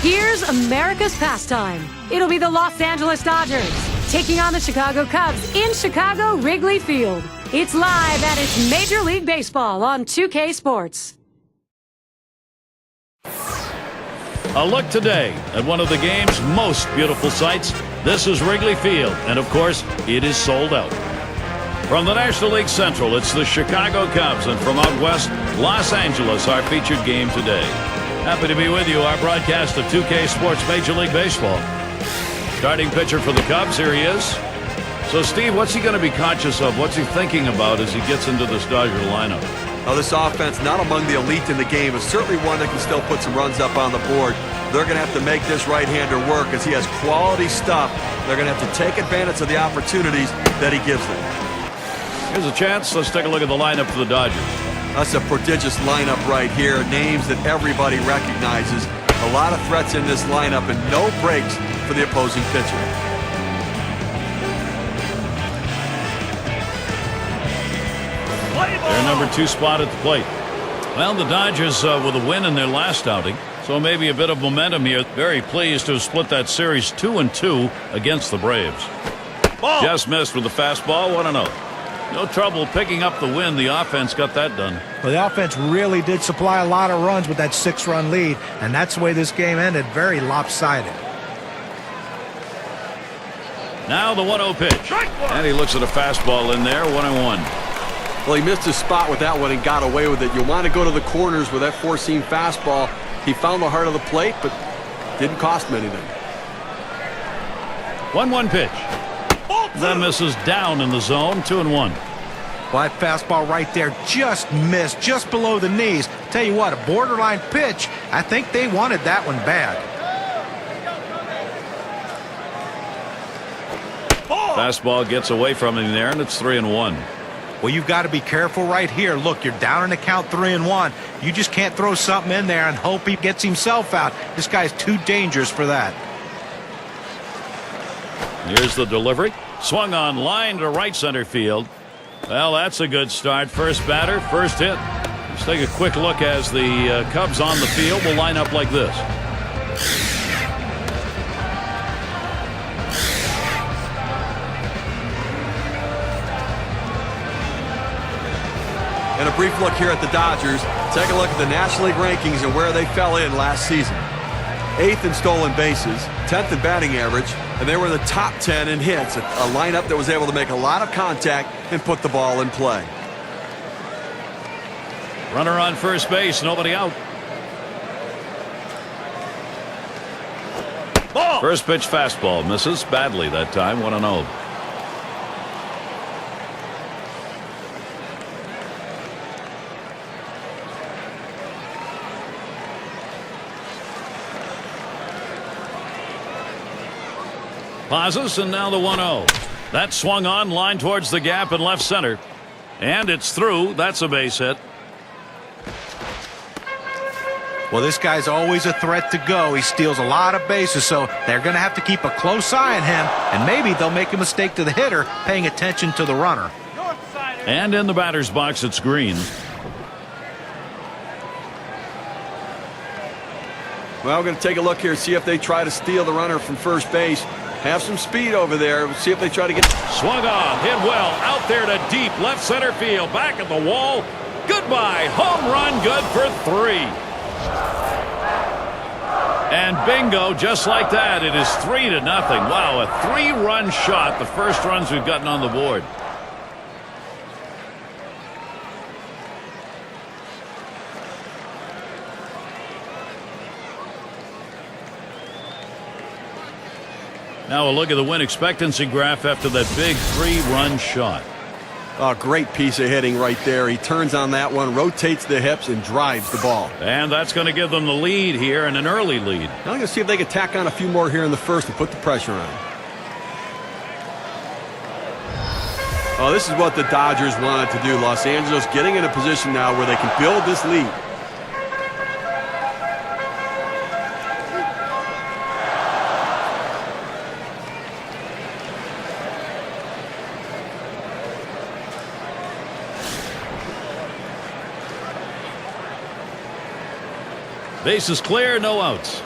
Here's America's pastime. It'll be the Los Angeles Dodgers taking on the Chicago Cubs in Chicago Wrigley Field. It's live and it's Major League Baseball on 2K Sports. A look today at one of the game's most beautiful sights. This is Wrigley Field, and of course, it is sold out. From the National League Central, it's the Chicago Cubs, and from out west, Los Angeles, our featured game today. Happy to be with you, our broadcast of 2K Sports Major League Baseball. Starting pitcher for the Cubs, here he is. So, Steve, what's he going to be conscious of? What's he thinking about as he gets into this Dodger lineup? Well, this offense, not among the elite in the game, is certainly one that can still put some runs up on the board. They're going to have to make this right-hander work as he has quality stuff. They're going to have to take advantage of the opportunities that he gives them. Here's a chance. Let's take a look at the lineup for the Dodgers. That's a prodigious lineup right here. Names that everybody recognizes. A lot of threats in this lineup and no breaks for the opposing pitcher. Their number 2 spot at the plate. Well, the Dodgers with a win in their last outing, so maybe a bit of momentum here. Very pleased to have split that series 2-2 against the Braves. Ball. Just missed with the fastball. 1-0. No trouble picking up the win. The offense got that done. Well, the offense really did supply a lot of runs with that 6-run lead, and that's the way this game ended. Very lopsided. Now the 1-0 pitch. And he looks at a fastball in there. 1-1. Well, he missed his spot with that one and got away with it. You want to go to the corners with that four-seam fastball. He found the heart of the plate, but didn't cost him anything. 1-1 pitch. That misses down in the zone. 2-1. Well, that fastball right there just missed, just below the knees. Tell you what, a borderline pitch. I think they wanted that one bad. Fastball gets away from him there, and it's 3-1. Well, you've got to be careful right here. Look, you're down in the count 3-1. You just can't throw something in there and hope he gets himself out. This guy's too dangerous for that. Here's the delivery. Swung on line to right center field. Well, that's a good start. First batter, first hit. Let's take a quick look as the Cubs on the field will line up like this. And a brief look here at the Dodgers. Take a look at the National League rankings and where they fell in last season. 8th in stolen bases, 10th in batting average, and they were in the top 10 in hits. A lineup that was able to make a lot of contact and put the ball in play. Runner on first base, nobody out. Ball. First pitch fastball misses badly that time. 1-0. Pauses, and now the 1-0. That swung on, line towards the gap in left center. And it's through. That's a base hit. Well, this guy's always a threat to go. He steals a lot of bases, so they're going to have to keep a close eye on him, and maybe they'll make a mistake to the hitter, paying attention to the runner. And in the batter's box, it's Green. Well, we're going to take a look here, see if they try to steal the runner from first base. Have some speed over there. We'll see if they try to get... Swung on, hit well, out there to deep left center field, back at the wall. Goodbye, home run, good for 3. And bingo, just like that, it is 3-0. Wow, a 3-run shot, the first runs we've gotten on the board. Now a look at the win expectancy graph after that big 3-run shot. Oh, great piece of hitting right there. He turns on that one, rotates the hips, and drives the ball. And that's going to give them the lead here, and an early lead. Now I'm going to see if they can tack on a few more here in the first and put the pressure on. Oh, this is what the Dodgers wanted to do. Los Angeles getting in a position now where they can build this lead. Base is clear, no outs.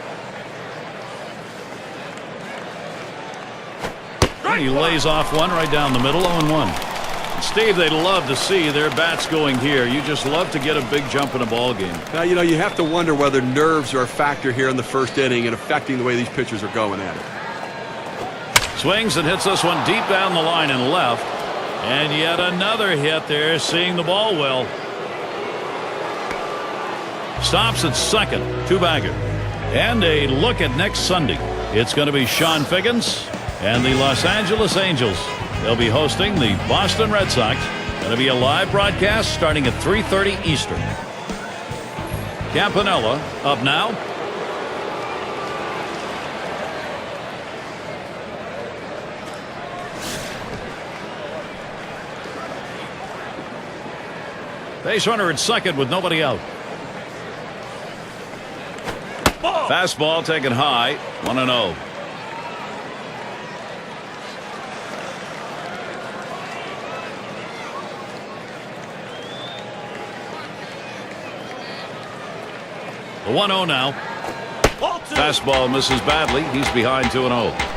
And he lays off one right down the middle, 0-1. Steve, they'd love to see their bats going here. You just love to get a big jump in a ball game. Now, you know, you have to wonder whether nerves are a factor here in the first inning and affecting the way these pitchers are going at it. Swings and hits this one deep down the line and left. And yet another hit there, seeing the ball well. Stops at second, two-bagger. And a look at next Sunday. It's going to be Sean Figgins and the Los Angeles Angels. They'll be hosting the Boston Red Sox. Going to be a live broadcast starting at 3:30 Eastern. Campanella up now. Base runner at second with nobody out. Fastball taken high, 1-0. The 1-0 now. Fastball misses badly. He's behind 2-0.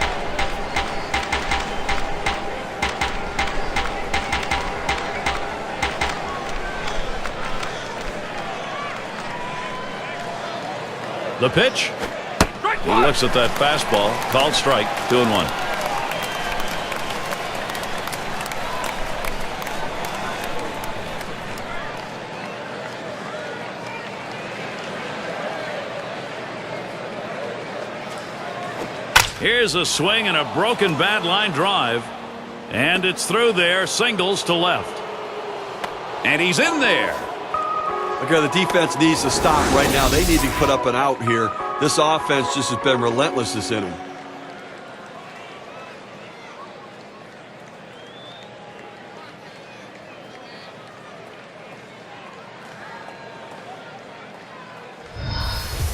The pitch. He looks at that fastball. Called strike. 2-1. Here's a swing and a broken bad line drive. And it's through there. Singles to left. And he's in there. Okay, the defense needs to stop right now. They need to put up an out here. This offense just has been relentless this inning.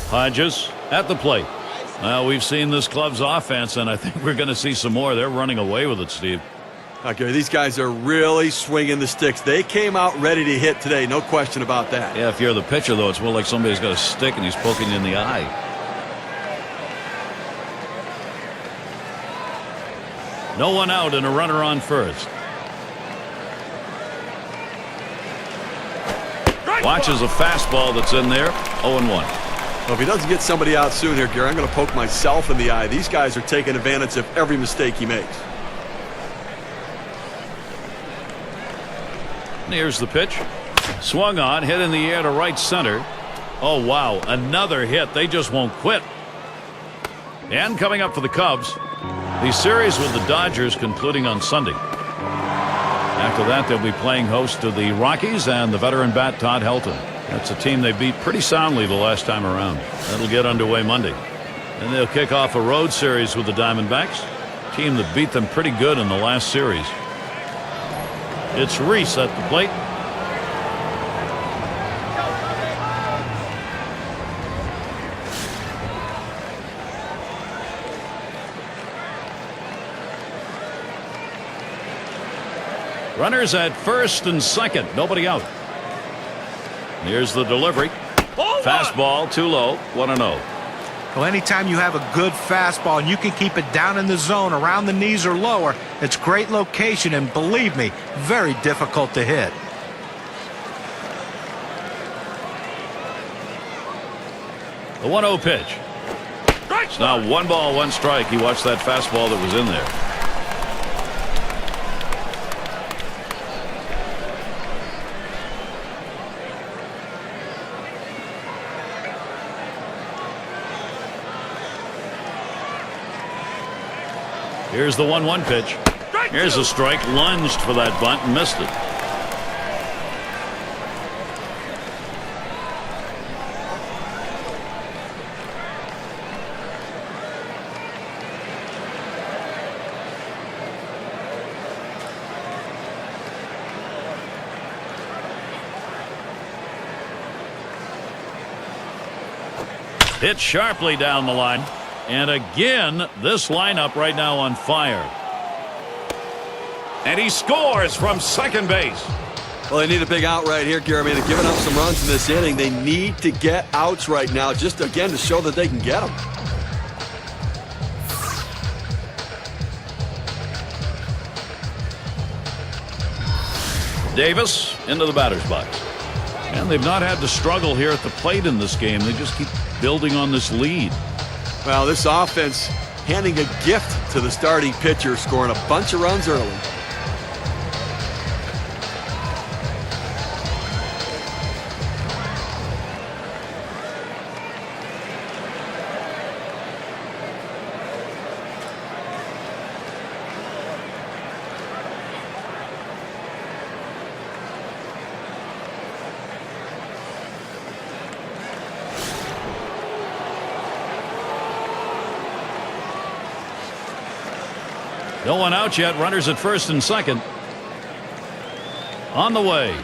Hodges at the plate. Well, we've seen this club's offense, and I think we're going to see some more. They're running away with it, Steve. Okay, these guys are really swinging the sticks. They came out ready to hit today, no question about that. Yeah, if you're the pitcher, though, it's more like somebody's got a stick and he's poking you in the eye. No one out and a runner on first. Watches a fastball that's in there, 0-1. Well, if he doesn't get somebody out soon here, Gary, I'm going to poke myself in the eye. These guys are taking advantage of every mistake he makes. Here's the pitch. Swung on, hit in the air to right center. Oh, wow, another hit. They just won't quit. And coming up for the Cubs, the series with the Dodgers concluding on Sunday. After that, they'll be playing host to the Rockies and the veteran bat Todd Helton. That's a team they beat pretty soundly the last time around. That'll get underway Monday. And they'll kick off a road series with the Diamondbacks, a team that beat them pretty good in the last series. It's Reese at the plate. Runners at first and second. Nobody out. Here's the delivery. Fastball too low. 1-0. Well, anytime you have a good fastball and you can keep it down in the zone around the knees or lower, it's great location and, believe me, very difficult to hit. The 1-0 pitch. It's now 1 ball, 1 strike. He watched that fastball that was in there. Here's the 1-1 pitch. Here's a strike. Lunged for that bunt and missed it. Hit sharply down the line. And again, this lineup right now on fire. And he scores from second base. Well, they need a big out right here, Gary. I mean, they're giving up some runs in this inning. They need to get outs right now, just again to show that they can get them. Davis into the batter's box. And they've not had to struggle here at the plate in this game. They just keep building on this lead. Well, this offense handing a gift to the starting pitcher, scoring a bunch of runs early. No one out yet. Runners at first and second. On the way.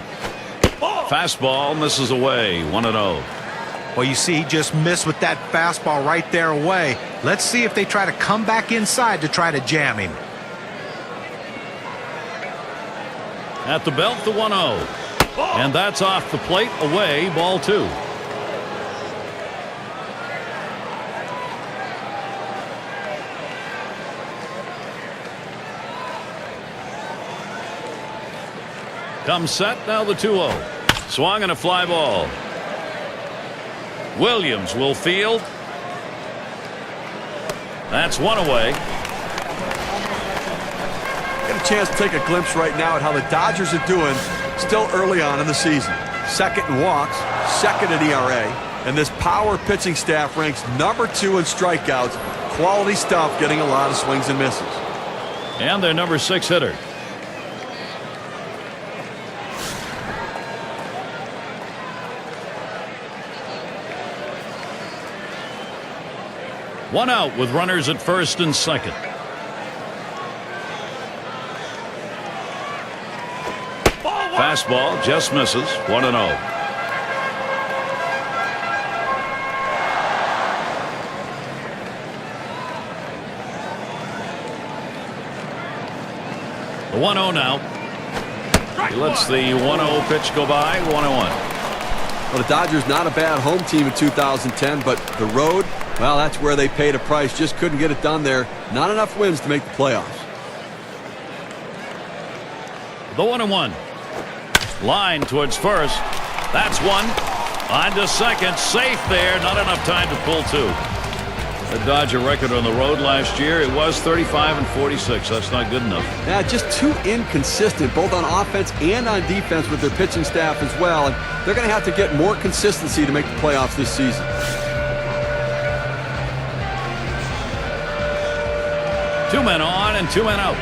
Fastball misses away. 1-0. Well, you see, he just missed with that fastball right there away. Let's see if they try to come back inside to try to jam him. At the belt, the 1-0. And that's off the plate. Away, ball 2. Comes set, now the 2-0. Swung and a fly ball. Williams will field. That's one away. Get a chance to take a glimpse right now at how the Dodgers are doing still early on in the season. Second in walks, second in ERA, and this power pitching staff ranks number 2 in strikeouts. Quality stuff, getting a lot of swings and misses. And their number 6 hitter. One out with runners at first and second. Fastball just misses. 1-0. The 1-0 now. He lets the 1-0 pitch go by. 1-1. Well, the Dodgers not a bad home team in 2010, but the road, well, that's where they paid a price. Just couldn't get it done there. Not enough wins to make the playoffs. The 1-1. Line towards first. That's one. On to second. Safe there. Not enough time to pull 2. The Dodger record on the road last year, it was 35-46. That's not good enough. Yeah, just too inconsistent, both on offense and on defense with their pitching staff as well. And they're going to have to get more consistency to make the playoffs this season. Two men on and 2 men out.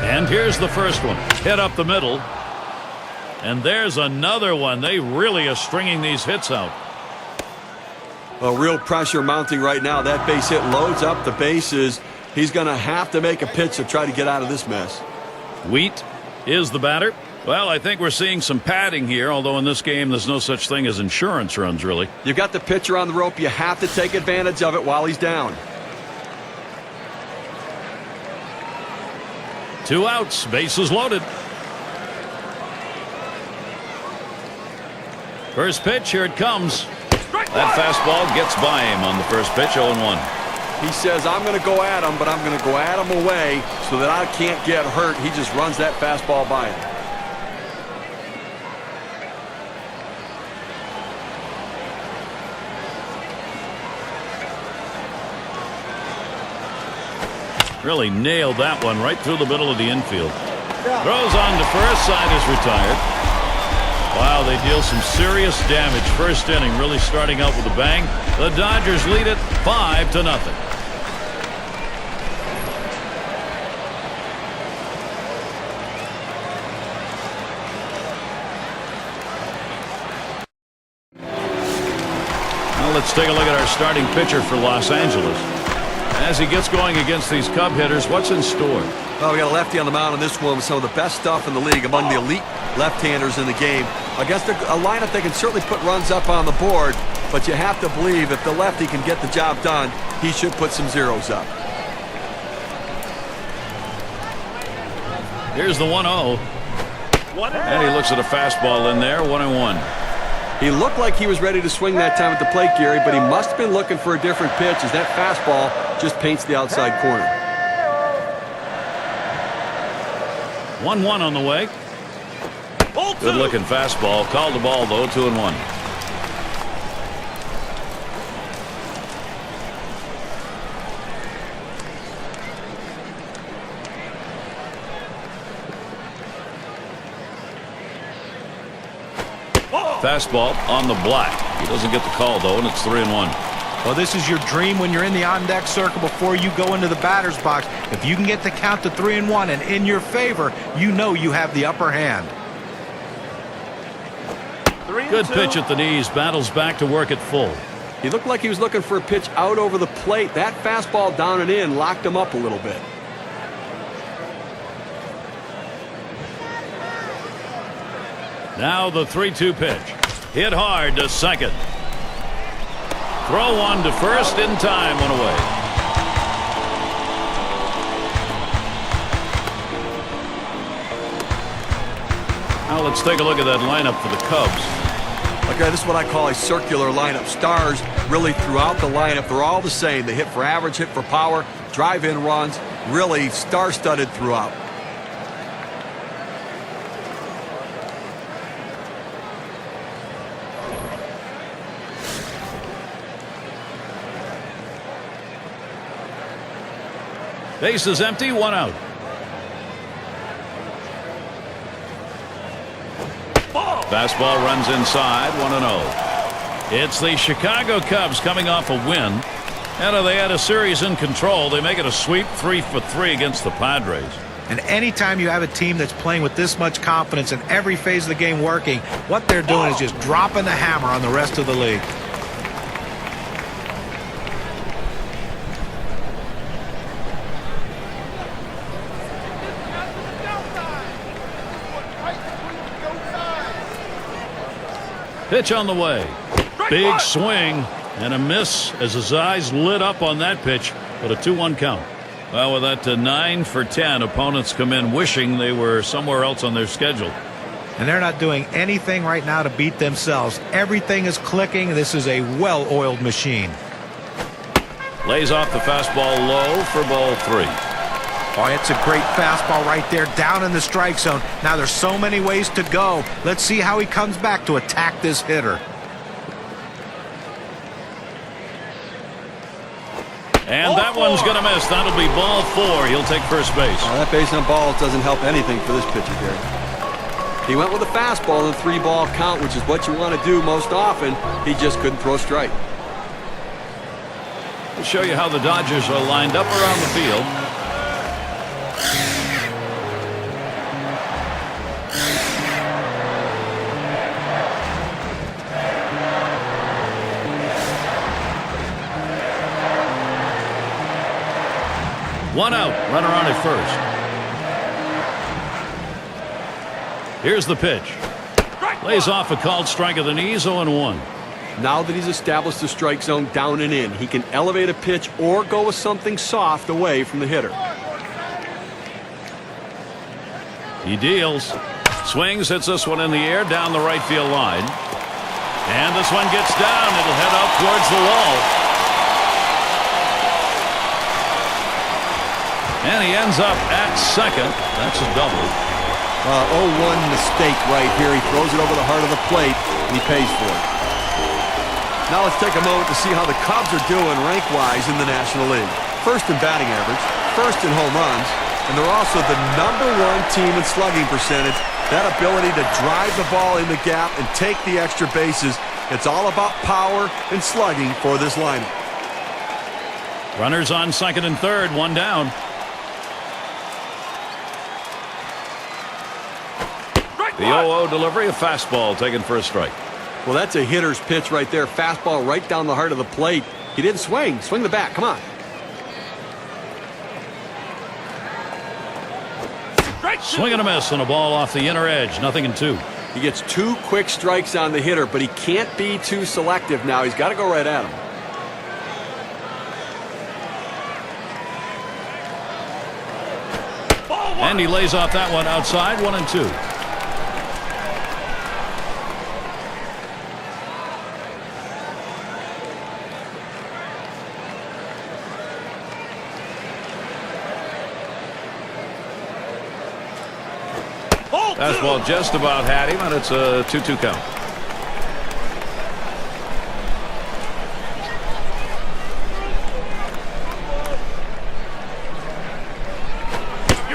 And here's the first one. Hit up the middle. And there's another one. They really are stringing these hits out. Well, real pressure mounting right now. That base hit loads up the bases. He's going to have to make a pitch to try to get out of this mess. Wheat is the batter. Well, I think we're seeing some padding here, although in this game there's no such thing as insurance runs, really. You've got the pitcher on the rope. You have to take advantage of it while he's down. 2 outs, bases loaded. First pitch, here it comes. That fastball gets by him on the first pitch, 0-1. He says, I'm going to go at him, but I'm going to go at him away so that I can't get hurt. He just runs that fastball by him. Really nailed that one right through the middle of the infield. Throws on to first, side is retired. Wow, they deal some serious damage. First inning really starting out with a bang. The Dodgers lead it 5-0. Now let's take a look at our starting pitcher for Los Angeles. As he gets going against these Cub hitters, what's in store? Well, we got a lefty on the mound in this one with some of the best stuff in the league, among the elite left-handers in the game. Against a lineup that can certainly put runs up on the board, but you have to believe if the lefty can get the job done, he should put some zeros up. Here's the 1-0. And he looks at a fastball in there, 1-1. He looked like he was ready to swing that time at the plate, Gary, but he must have been looking for a different pitch as that fastball just paints the outside corner. 1-1 on the way. Good looking fastball. Called the ball though. 2-1. Fastball on the black. He doesn't get the call though, and it's 3-1. Well, this is your dream when you're in the on-deck circle before you go into the batter's box. If you can get the count to 3-1 and in your favor, you know you have the upper hand. Good pitch at the knees. Battles back to work at full. He looked like he was looking for a pitch out over the plate. That fastball down and in locked him up a little bit. Now the 3-2 pitch. Hit hard to second. Throw one to first in time. One away. Now let's take a look at that lineup for the Cubs. Okay, this is what I call a circular lineup. Stars really throughout the lineup. They're all the same. They hit for average, hit for power, drive-in runs. Really star-studded throughout. Base is empty. 1 out. Fastball runs inside. 1-0. It's the Chicago Cubs coming off a win. And they had a series in control. They make it a sweep 3-for-3 against the Padres. And anytime you have a team that's playing with this much confidence in every phase of the game working, what they're doing is just dropping the hammer on the rest of the league. Pitch on the way. Big swing and a miss as his eyes lit up on that pitch, but a 2-1 count. Well, with that 9 for 10, opponents come in wishing they were somewhere else on their schedule. And they're not doing anything right now to beat themselves. Everything is clicking. This is a well-oiled machine. Lays off the fastball low for ball 3. Oh, it's a great fastball right there down in the strike zone. Now there's so many ways to go. Let's see how he comes back to attack this hitter. And that one's going to miss. That'll be ball 4. He'll take first base. That base on balls doesn't help anything for this pitcher, Gary. He went with a fastball in a 3-ball count, which is what you want to do most often. He just couldn't throw a strike. We'll show you how the Dodgers are lined up around the field. One out, runner on at first. Here's the pitch. Lays off a called strike at the knees. 0-1. Now that he's established the strike zone down and in, he can elevate a pitch or go with something soft away from the hitter. He deals. Swings, hits this one in the air down the right field line. And this one gets down. It'll head out towards the wall. And he ends up at second. That's a double. 0-1 mistake right here. He throws it over the heart of the plate, and he pays for it. Now let's take a moment to see how the Cubs are doing rank-wise in the National League. First in batting average, first in home runs, and they're also the #1 team in slugging percentage. That ability to drive the ball in the gap and take the extra bases. It's all about power and slugging for this lineup. Runners on second and third, 1 down. The 0-0 delivery, a fastball taken for a strike. Well, that's a hitter's pitch right there. Fastball right down the heart of the plate. He didn't swing. Swing the bat. Come on. Swing and a miss on a ball off the inner edge. 0-2. He gets 2 quick strikes on the hitter, but he can't be too selective now. He's got to go right at him. And he lays off that one outside. 1-2. Fastball just about had him, and it's a 2-2 count.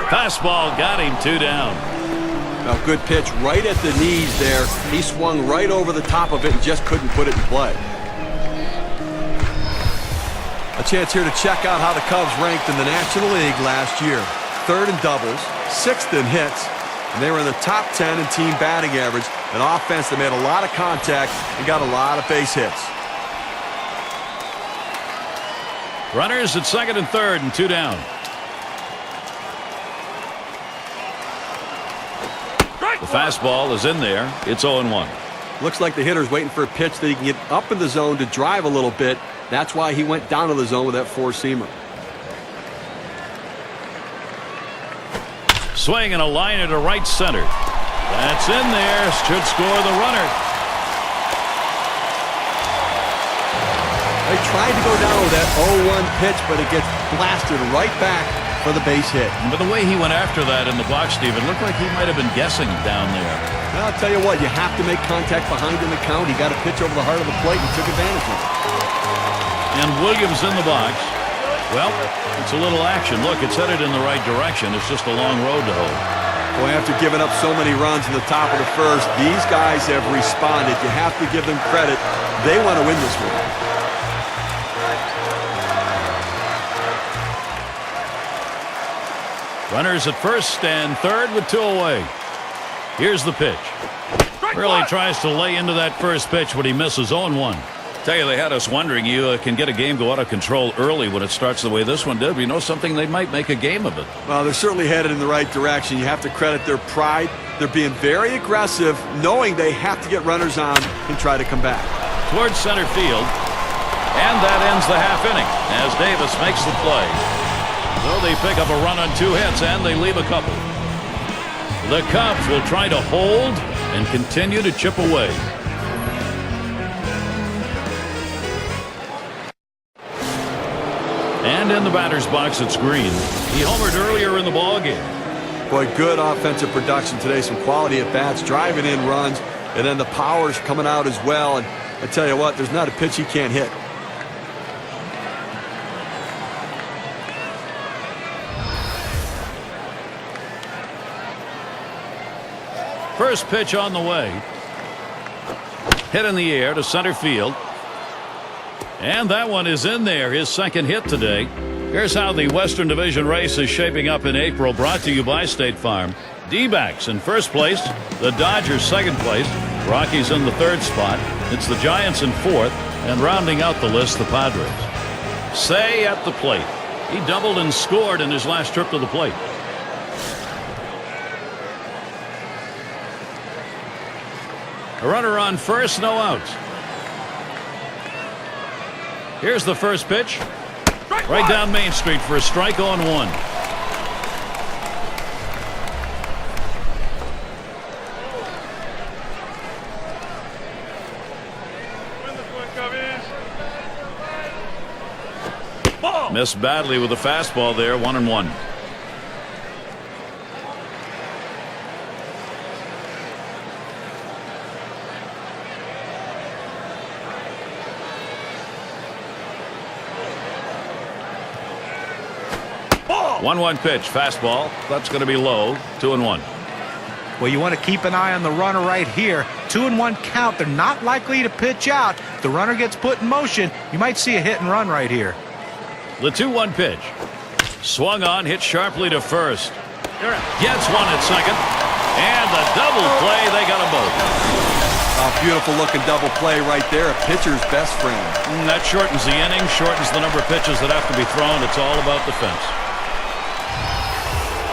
Fastball got him, 2 down. A good pitch right at the knees there. He swung right over the top of it and just couldn't put it in play. A chance here to check out how the Cubs ranked in the National League last year. 3rd in doubles, 6th in hits, and they were in the top 10 in team batting average, an offense that made a lot of contact and got a lot of base hits. Runners at 2nd and 3rd and 2 down. The fastball is in there. It's 0-1. Looks like the hitter's waiting for a pitch that he can get up in the zone to drive a little bit. That's why he went down to the zone with that four-seamer. Swing and a liner to right center. That's in there. Should score the runner. They tried to go down with that 0-1 pitch, but it gets blasted right back for the base hit. But the way he went after that in the box, Steven, looked like he might have been guessing down there. Well, I'll tell you what, you have to make contact behind in the count. He got a pitch over the heart of the plate and took advantage of it. And Williams in the box. Well, it's a little action. Look, it's headed in the right direction. It's just a long road to hoe. Boy, after giving up so many runs in the top of the first, these guys have responded. You have to give them credit. They want to win this one. Runners at 1st and 3rd with 2 away. Here's the pitch. Really tries to lay into that first pitch, but he misses. 0-1. Tell you, they had us wondering, you can get a game go out of control early when it starts the way this one did. We know something, they might make a game of it. Well, they're certainly headed in the right direction. You have to credit their pride. They're being very aggressive, knowing they have to get runners on and try to come back. Towards center field. And that ends the half inning as Davis makes the play. So they pick up a run on 2 hits, and they leave a couple. The Cubs will try to hold and continue to chip away. And in the batter's box, it's Green. He homered earlier in the ballgame. Boy, good offensive production today. Some quality at bats, driving in runs, and then the power's coming out as well. And I tell you what, there's not a pitch he can't hit. First pitch on the way. Hit in the air to center field. And that one is in there, his 2nd hit today. Here's how the Western Division race is shaping up in April, brought to you by State Farm. D-backs in 1st place, the Dodgers 2nd place, Rockies in the 3rd spot. It's the Giants in 4th, and rounding out the list, the Padres. Say at the plate. He doubled and scored in his last trip to the plate. A runner on 1st, no outs. Here's the first pitch. Right down Main Street for a strike. 0-1. Missed badly with the fastball there. 1-1. One pitch, fastball. That's going to be low. 2-1. Well, you want to keep an eye on the runner right here. 2-1 count. They're not likely to pitch out. If the runner gets put in motion, you might see a hit and run right here. The 2-1 pitch. Swung on, hit sharply to 1st. Gets one at 2nd. And the double play, they got them both. A beautiful looking double play right there. A pitcher's best friend. That shortens the inning, shortens the number of pitches that have to be thrown. It's all about defense.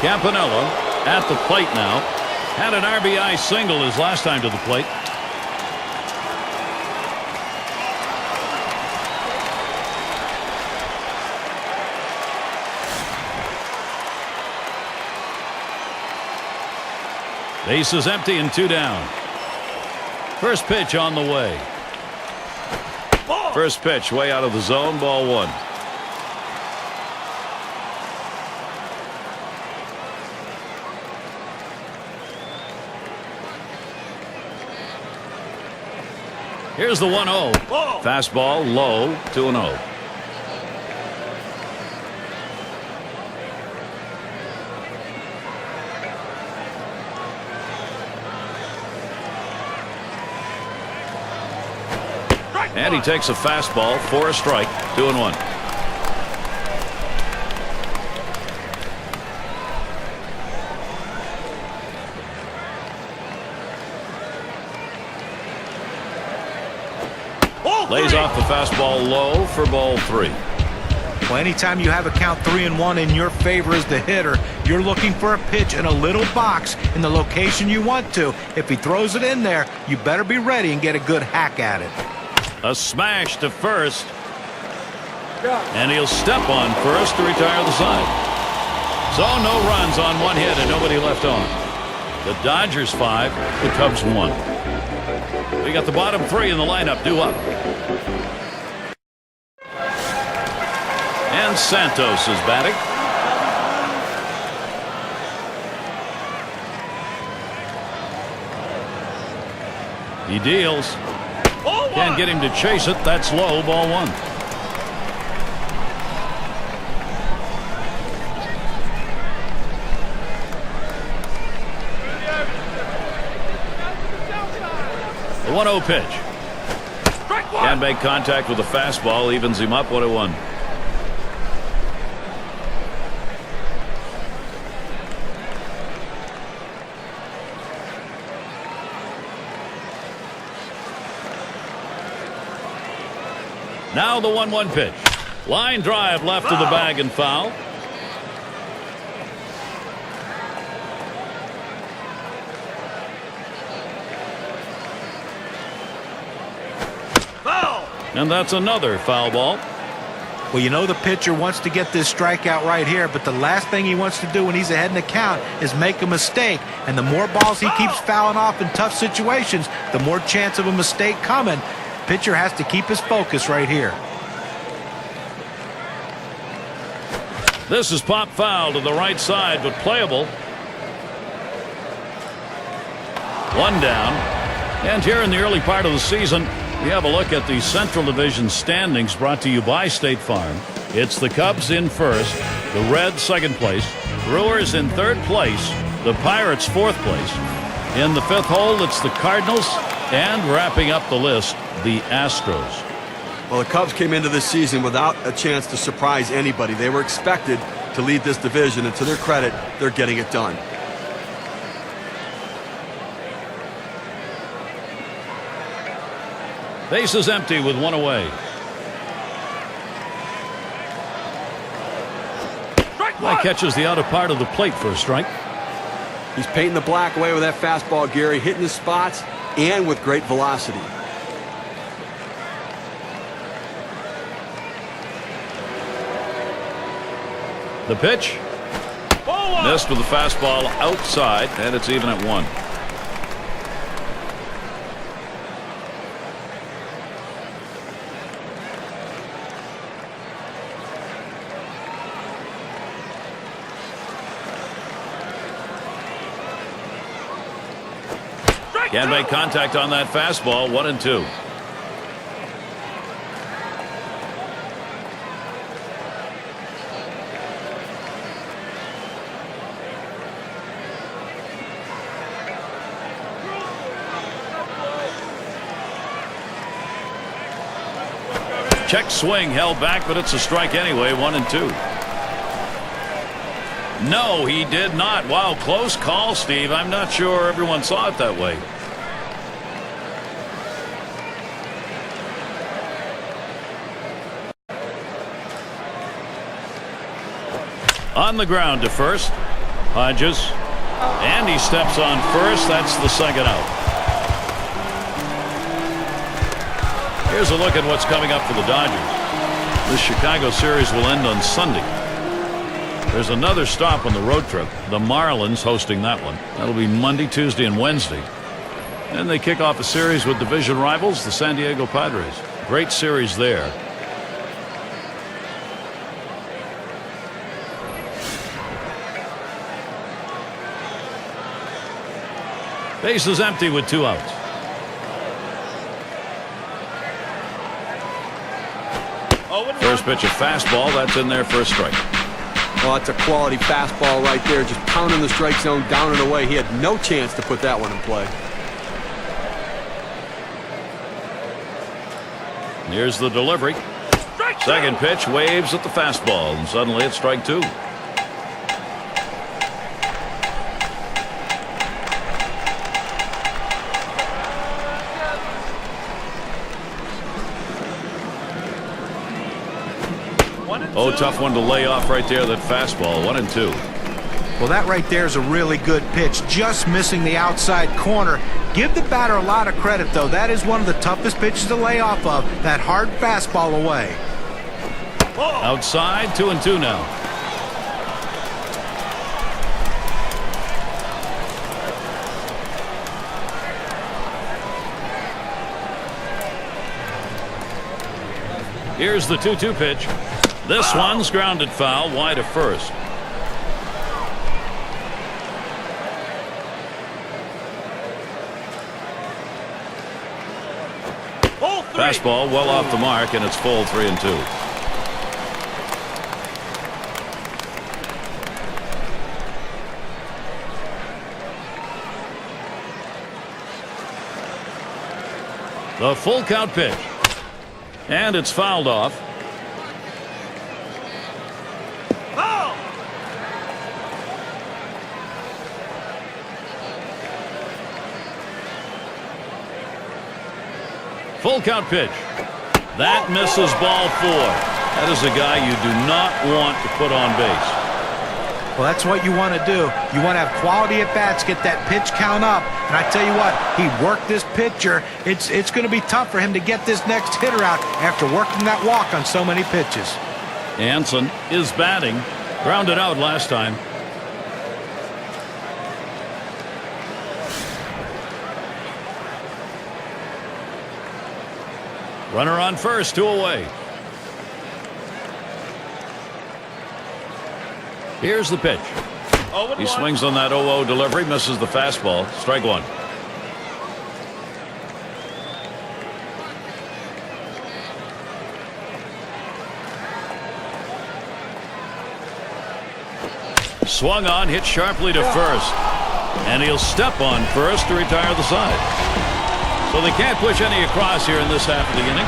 Campanella at the plate now. Had an RBI single his last time to the plate. Base is empty and 2 down. First pitch on the way. First pitch way out of the zone. Ball 1. Here's the 1-0. Fastball low, 2-0. And he takes a fastball for a strike, 2-1. Lays off the fastball low for ball 3. Well, anytime you have a count 3-1 in your favor as the hitter, you're looking for a pitch in a little box in the location you want to. If he throws it in there, you better be ready and get a good hack at it. A smash to first. And he'll step on first to retire the side. So no runs on one hit and nobody left on. The Dodgers 5, the Cubs 1. We got the bottom 3 in the lineup due up. And Santos is batting. He deals. Can't get him to chase it. That's low, ball 1. The 1-0 pitch. Can't make contact with the fastball. Evens him up 1-1. Now the 1-1 pitch. Line drive left of the bag and foul. And that's another foul ball. Well, you know the pitcher wants to get this strikeout right here, but the last thing he wants to do when he's ahead in the count is make a mistake. And the more balls he keeps fouling off in tough situations, the more chance of a mistake coming. Pitcher has to keep his focus right here. This is pop foul to the right side, but playable. 1 down. And here in the early part of the season, we have a look at the Central Division standings brought to you by State Farm. It's the Cubs in first, the Reds second place, Brewers in third place, the Pirates fourth place. In the fifth hole, it's the Cardinals, and wrapping up the list, the Astros. Well, the Cubs came into this season without a chance to surprise anybody. They were expected to lead this division, and to their credit, they're getting it done. Base is empty with 1 away. That catches the outer part of the plate for a strike. He's painting the black away with that fastball, Gary, hitting his spots and with great velocity. The pitch. Missed with the fastball outside, and it's even at 1. Can't make contact on that fastball. 1-2. Check swing held back, but it's a strike anyway. 1-2. No, he did not. Wow, close call, Steve. I'm not sure everyone saw it that way. On the ground to first. Hodges. And he steps on first. That's the second out. Here's a look at what's coming up for the Dodgers. This Chicago series will end on Sunday. There's another stop on the road trip. The Marlins hosting that one. That'll be Monday, Tuesday, and Wednesday. And they kick off a series with division rivals, the San Diego Padres. Great series there. Base is empty with 2 outs. First pitch, a fastball. That's in there for a strike. Oh, that's a quality fastball right there, just pounding the strike zone down and away. He had no chance to put that one in play. Here's the delivery. Second pitch, waves at the fastball, and suddenly it's strike two. Oh, tough one to lay off right there, that fastball, 1-2. Well, that right there is a really good pitch, just missing the outside corner. Give the batter a lot of credit, though. That is one of the toughest pitches to lay off of, that hard fastball away. Outside, 2-2 now. Here's the 2-2 pitch. This one's grounded foul, wide of first. Fastball well off the mark, and it's full, 3-2. The full count pitch. And it's fouled off. Full count pitch. That misses ball 4. That is a guy you do not want to put on base. Well, that's what you want to do. You want to have quality at bats, get that pitch count up. And I tell you what, he worked this pitcher. It's going to be tough for him to get this next hitter out after working that walk on so many pitches. Anson is batting. Grounded out last time. Runner on first, 2 away. Here's the pitch. He swings on that 0-0 delivery, misses the fastball. Strike one. Swung on, hit sharply to first. And he'll step on first to retire the side. So they can't push any across here in this half of the inning.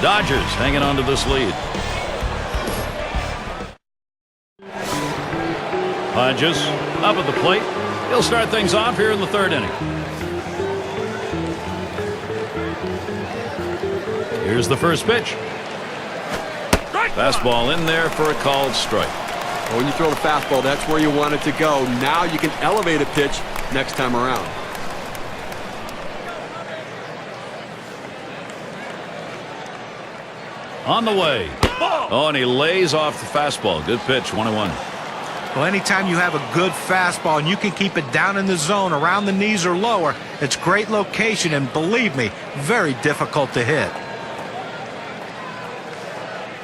Dodgers hanging on to this lead. Hodges up at the plate. He'll start things off here in the third inning. Here's the first pitch. Fastball in there for a called strike. Well, when you throw the fastball, that's where you want it to go. Now you can elevate a pitch next time around. On the way. Oh, and he lays off the fastball. Good pitch, 1-1. Well, anytime you have a good fastball and you can keep it down in the zone around the knees or lower, it's great location and, believe me, very difficult to hit.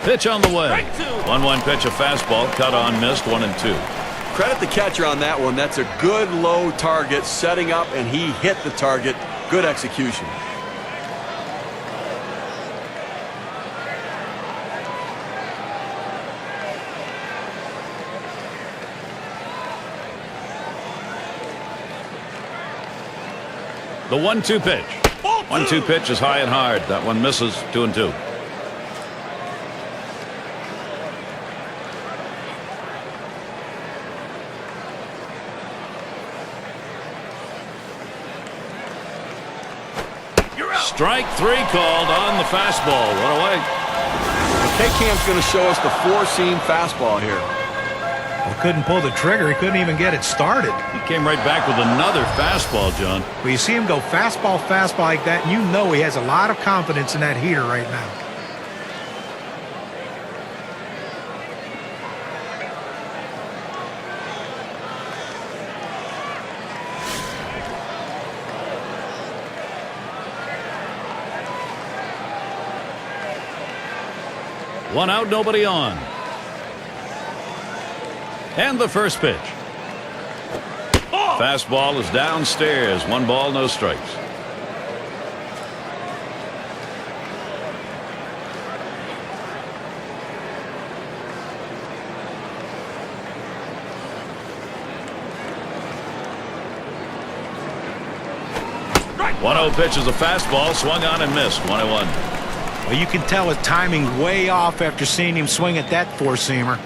Pitch on the way. 1-1 pitch, a fastball. Cut on, missed, 1-2. Credit the catcher on that one. That's a good low target, setting up, and he hit the target. Good execution. The 1-2 pitch. 1-2 pitch is high and hard. That one misses, 2-2. Strike 3 called on the fastball. 1 away. K-Cam's going to show us the 4-seam fastball here. Well, couldn't pull the trigger. He couldn't even get it started. He came right back with another fastball, John. Well, you see him go fastball like that, and you know he has a lot of confidence in that heater right now. One out, nobody on. And the first pitch. Fastball is downstairs. 1 ball, no strikes. 1-0 pitch is a fastball, swung on and missed. 1-1. Well, you can tell his timing's way off after seeing him swing at that four-seamer.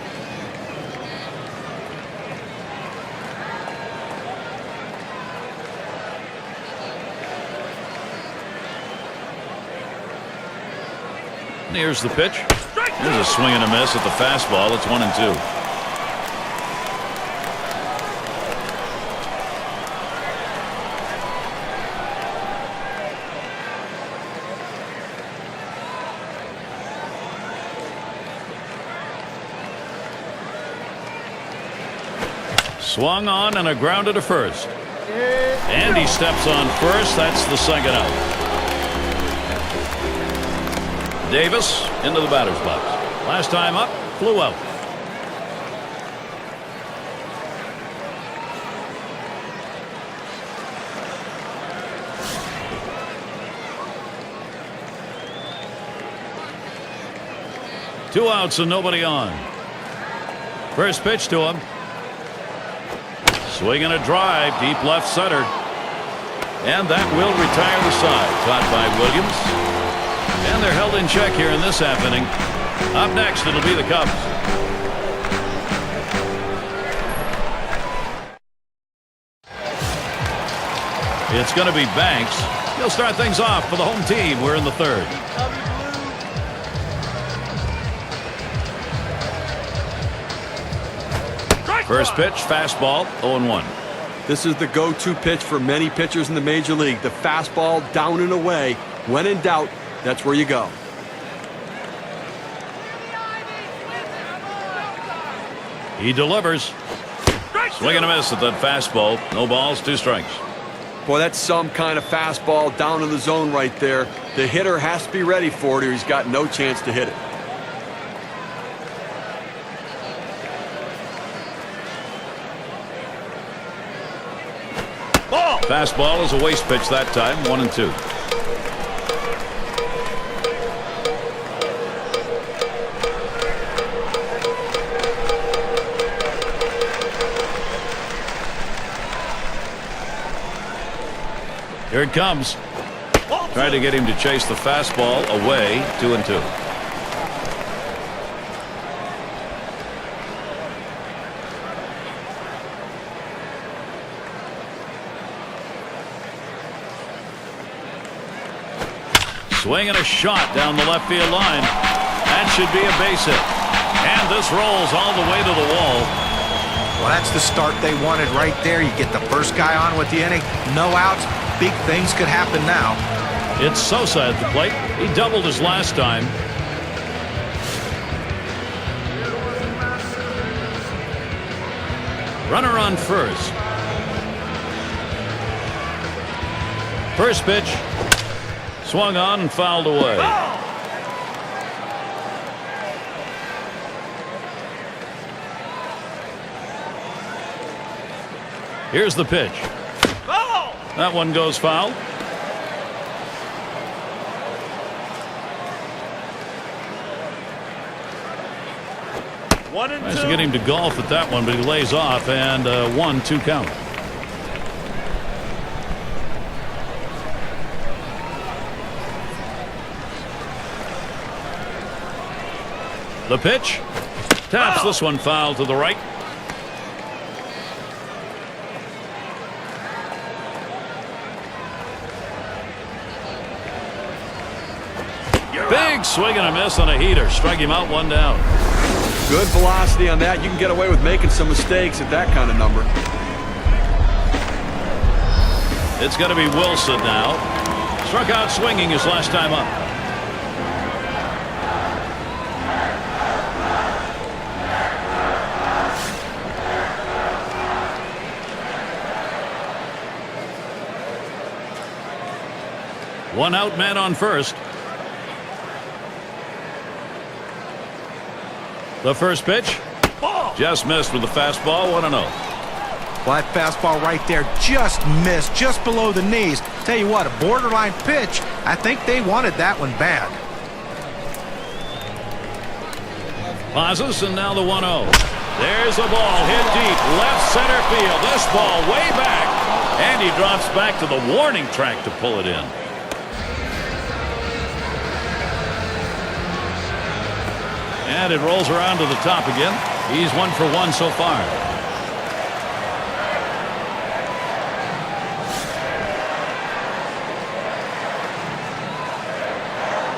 Here's the pitch. Here's a swing and a miss at the fastball. It's 1-2. Swung on and a grounded to first. And he steps on first. That's the second out. Davis into the batter's box. Last time up, flew out. Two outs and nobody on. First pitch to him. Swing and a drive, deep left center. And that will retire the side. Caught by Williams. And they're held in check here in this half inning. Up next, it'll be the Cubs. It's going to be Banks. He'll start things off for the home team. We're in the third. First pitch, fastball, 0-1. This is the go-to pitch for many pitchers in the major league. The fastball down and away. When in doubt, that's where you go. He delivers. Swing and a miss at that fastball. No balls, 2 strikes. Boy, that's some kind of fastball down in the zone right there. The hitter has to be ready for it or he's got no chance to hit it. Fastball is a waste pitch that time. 1-2. Here it comes. Trying to get him to chase the fastball away. 2-2. Swing and a shot down the left field line. That should be a base hit. And this rolls all the way to the wall. Well, that's the start they wanted right there. You get the first guy on with the inning. No outs. Big things could happen now. It's Sosa at the plate. He doubled his last time. Runner on first. First pitch. Swung on and fouled away. Here's the pitch. That one goes foul. Tries to get him to golf at that one, but he lays off, and 1-2 count. The pitch. Taps this one foul to the right. Big swing and a miss on a heater. Strike him out, 1 down. Good velocity on that. You can get away with making some mistakes at that kind of number. It's going to be Wilson now. Struck out swinging his last time up. One out, man on first. The first pitch. Just missed with the fastball. 1-0. Well, that fastball right there just missed, just below the knees. Tell you what, a borderline pitch. I think they wanted that one bad. Pauses, and now the 1-0. There's a ball hit deep, left center field. This ball way back. And he drops back to the warning track to pull it in. And it rolls around to the top again. He's 1 for 1 so far.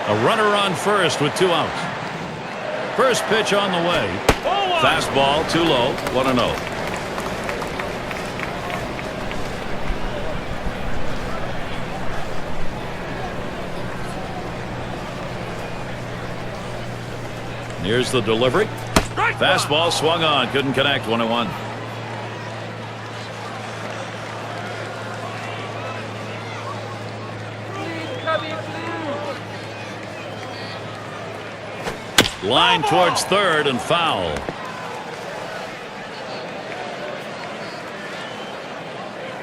A runner on first with 2 outs. First pitch on the way. Fastball too low. 1-0. Here's the delivery. Fastball swung on. Couldn't connect. 1-1. Line towards third and foul.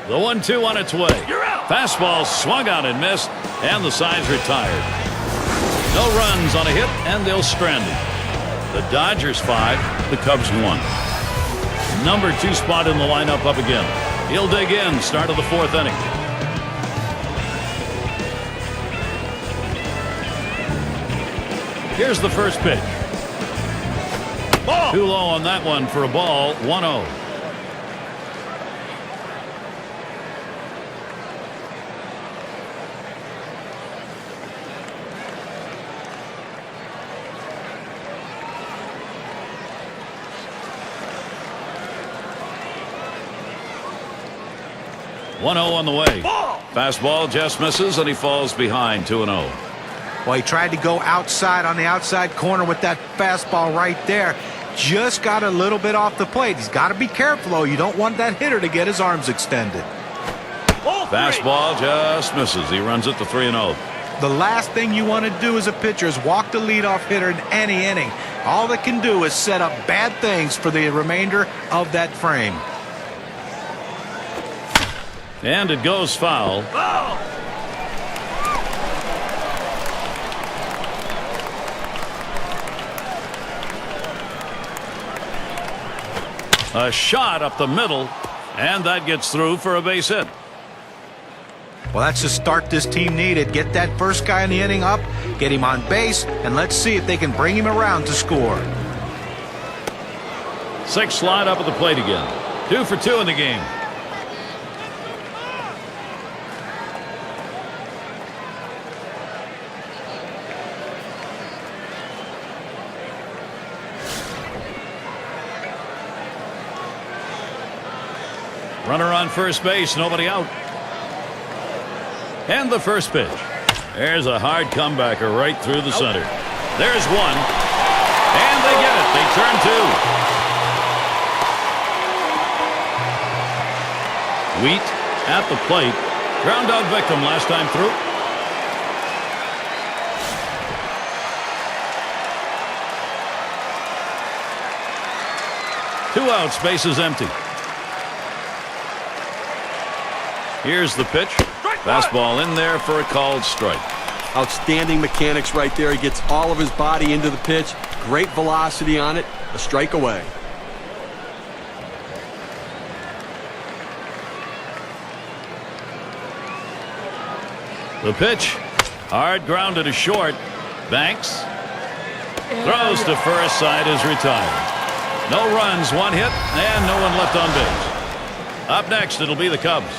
The 1-2 on its way. Fastball swung on and missed, and the side's retired. No runs on a hit, and they'll strand it. The Dodgers 5, the Cubs 1. Number 2 spot in the lineup up again. He'll dig in, start of the 4th inning. Here's the first pitch. Ball. Too low on that one for a ball. 1-0. On the way. Fastball just misses, and he falls behind. 2-0. Well, he tried to go outside on the outside corner with that fastball right there. Just got a little bit off the plate. He's got to be careful, though. You don't want that hitter to get his arms extended. Fastball just misses. He runs it to 3-0. The last thing you want to do as a pitcher is walk the leadoff hitter in any inning. All they can do is set up bad things for the remainder of that frame. And it goes foul. A shot up the middle, and that gets through for a base hit. Well, that's the start this team needed. Get that first guy in the inning up, get him on base, and let's see if they can bring him around to score. 6 slide up at the plate again. 2 for 2 in the game. Runner on first base, nobody out. And the first pitch. There's a hard comebacker right through the center. There's one. And they get it. They turn 2. Wheat at the plate. Ground out victim last time through. Two outs, bases empty. Here's the pitch. Fastball in there for a called strike. Outstanding mechanics right there. He gets all of his body into the pitch. Great velocity on it. A strike away. The pitch. Hard grounded to short. Banks. Throws to first. Side is retired. No runs, 1 hit, and no one left on base. Up next, it'll be the Cubs.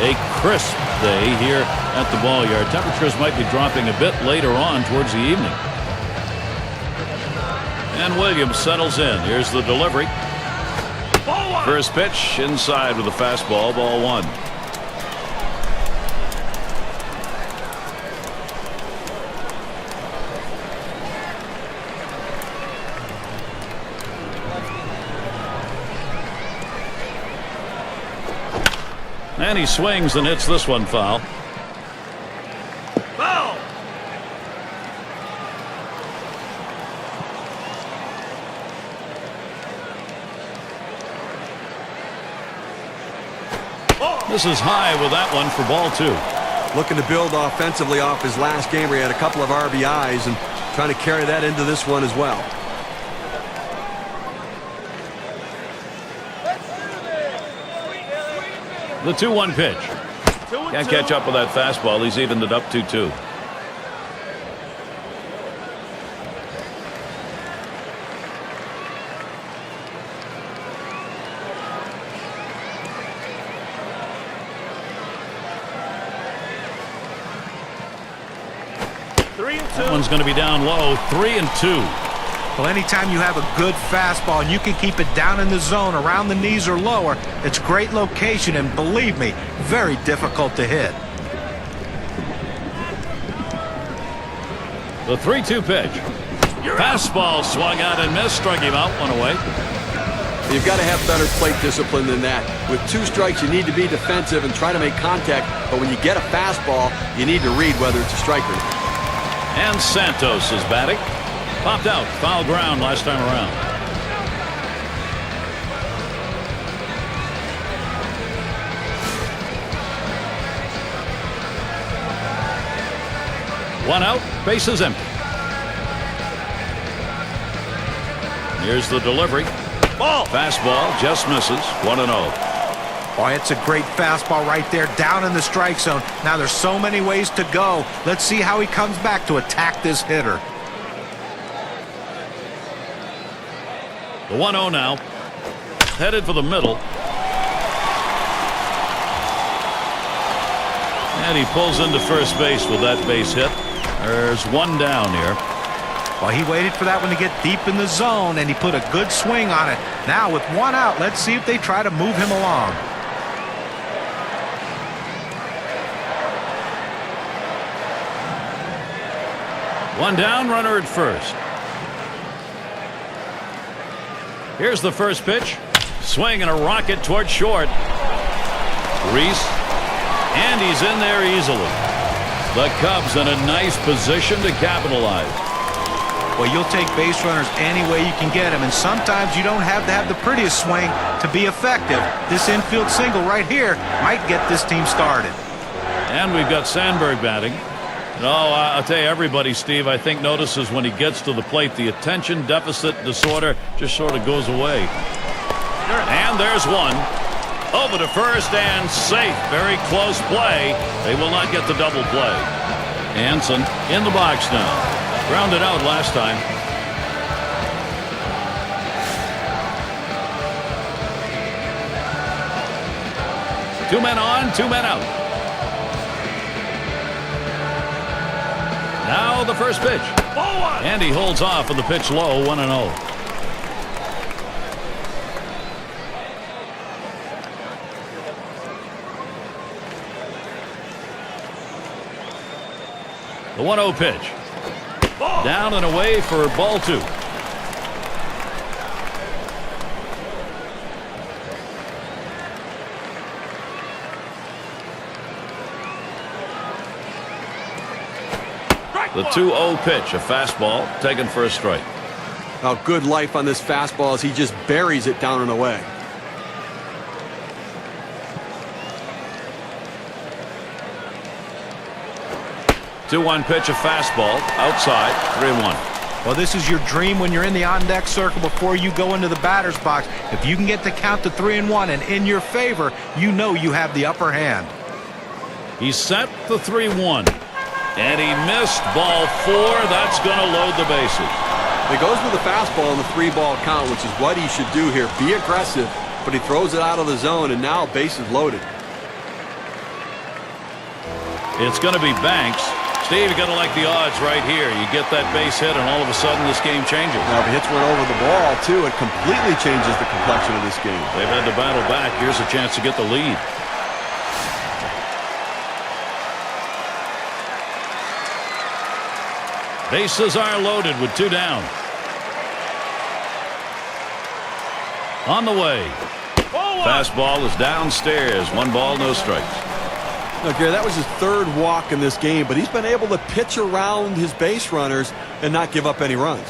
A crisp day here at the ball yard. Temperatures might be dropping a bit later on towards the evening. And Williams settles in. Here's the delivery. First pitch inside with a fastball. Ball 1. And he swings and hits this one foul. Foul. This is high with that one for ball 2. Looking to build offensively off his last game where he had a couple of RBIs, and trying to carry that into this one as well. The 2-1 pitch. Can't catch up with that fastball. He's evened it up 2-2. That one's going to be down low, 3-2. Well, anytime you have a good fastball and you can keep it down in the zone around the knees or lower, it's great location and, believe me, very difficult to hit. The 3-2 pitch. Fastball swung out and missed, struck him out, one away. You've got to have better plate discipline than that. With 2 strikes, you need to be defensive and try to make contact, but when you get a fastball, you need to read whether it's a strike or not. And Santos is batting. Popped out, foul ground last time around. One out, bases empty. Here's the delivery. Ball. Fastball just misses. 1-0. Boy, it's a great fastball right there down in the strike zone. Now there's so many ways to go. Let's see how he comes back to attack this hitter. The 1-0 now. Headed for the middle. And he pulls into first base with that base hit. There's one down here. Well, he waited for that one to get deep in the zone, and he put a good swing on it. Now with one out, let's see if they try to move him along. One down, runner at first. Here's the first pitch. Swing and a rocket toward short. Reese. And he's in there easily. The Cubs in a nice position to capitalize. Well, you'll take base runners any way you can get them, and sometimes you don't have to have the prettiest swing to be effective. This infield single right here might get this team started. And we've got Sandberg batting. No, I'll tell you, everybody, Steve, I think notices when he gets to the plate, the attention deficit disorder just sort of goes away. And there's one. Over to first and safe. Very close play. They will not get the double play. Hanson in the box now. Grounded out last time. Two men on, 2 men out. Now the first pitch. And he holds off with the pitch low, 1-0. The 1-0 pitch. Down and away for ball 2. The 2-0 pitch, a fastball taken for a strike. Now, good life on this fastball as he just buries it down and away. Two-one pitch, a fastball outside, 3-1. Well, this is your dream when you're in the on-deck circle before you go into the batter's box. If you can get the count to 3-1 and in your favor, you know you have the upper hand. He set the 3-1. And he missed ball 4. That's going to load the bases. He goes with the fastball in the 3-ball count, which is what he should do here. Be aggressive, but he throws it out of the zone, and now bases loaded. It's going to be Banks. Steve, you got to like the odds right here. You get that base hit, and all of a sudden this game changes. Now, if he hits one over the ball, too, it completely changes the complexion of this game. They've had to battle back. Here's a chance to get the lead. Bases are loaded with 2 down. On the way. Fastball is downstairs. 1 ball, no strikes. Now, Gary, that was his 3rd walk in this game, but he's been able to pitch around his base runners and not give up any runs.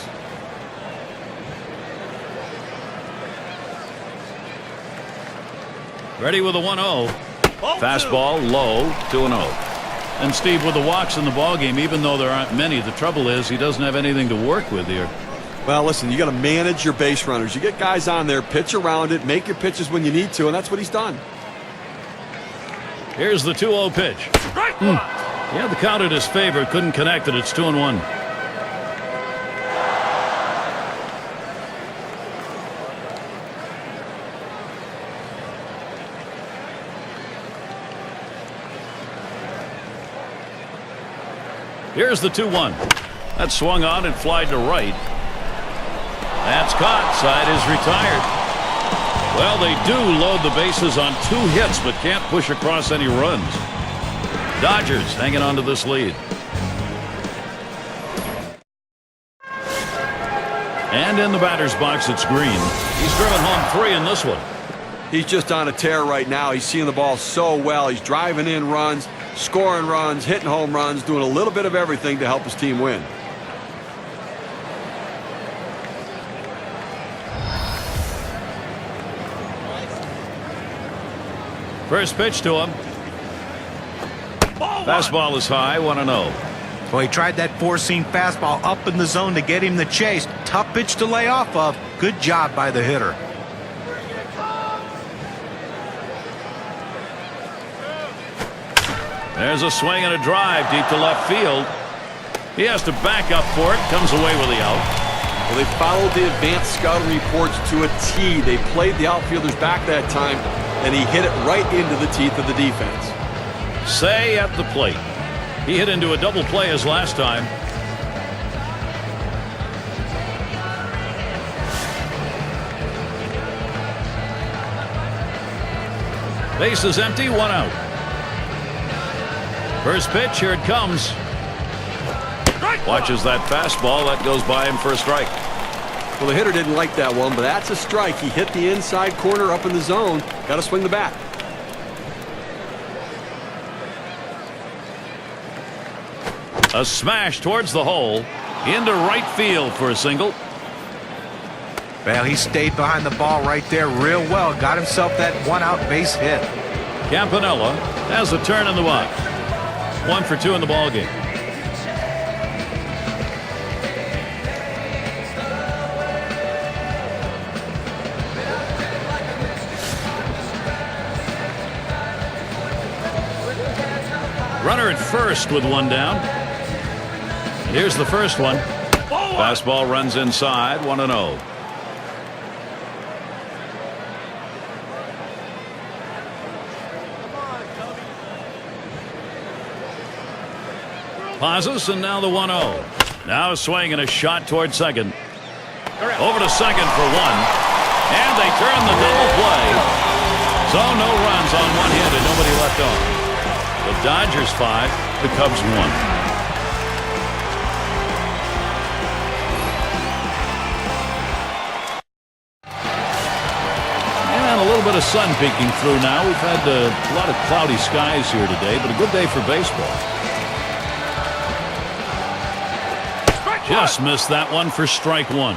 Ready with a 1-0. Fastball low, 2-0. And Steve, with the walks in the ballgame, even though there aren't many, the trouble is he doesn't have anything to work with here. Well, listen, you got to manage your base runners. You get guys on there, pitch around it, make your pitches when you need to, and that's what he's done. Here's the 2-0 pitch. He had the count in his favor, couldn't connect it. It's 2-1. Here's the 2-1. That swung on and flied to right. That's caught. Side is retired. Well, they do load the bases on 2 hits, but can't push across any runs. Dodgers hanging on to this lead. And in the batter's box, it's Green. He's driven home 3 in this one. He's just on a tear right now. He's seeing the ball so well. He's driving in runs, scoring runs, hitting home runs, doing a little bit of everything to help his team win. First pitch to him. Fastball is high, 1-0. Well, he tried that four-seam fastball up in the zone to get him the chase. Tough pitch to lay off of. Good job by the hitter. There's a swing and a drive deep to left field. He has to back up for it. Comes away with the out. Well, they followed the advanced scouting reports to a T. They played the outfielders back that time, and he hit it right into the teeth of the defense. Say at the plate. He hit into a double play as last time. Base is empty, 1 out. First pitch, here it comes. Watches that fastball. That goes by him for a strike. Well, the hitter didn't like that one, but that's a strike. He hit the inside corner up in the zone. Got to swing the bat. A smash towards the hole. Into right field for a single. Well, he stayed behind the ball right there real well. Got himself that 1-out base hit. Campanella has a turn in the box. 1 for 2 in the ballgame. Runner at first with 1 down. And here's the first one. Fastball runs inside, 1-0. Pauses, and now the 1-0. Now a swing and a shot toward second. Over to second for 1. And they turn the double play. So no runs on 1 hit and nobody left on. The Dodgers 5, the Cubs 1. And a little bit of sun peeking through now. We've had a lot of cloudy skies here today, but a good day for baseball. Just missed that one for strike 1.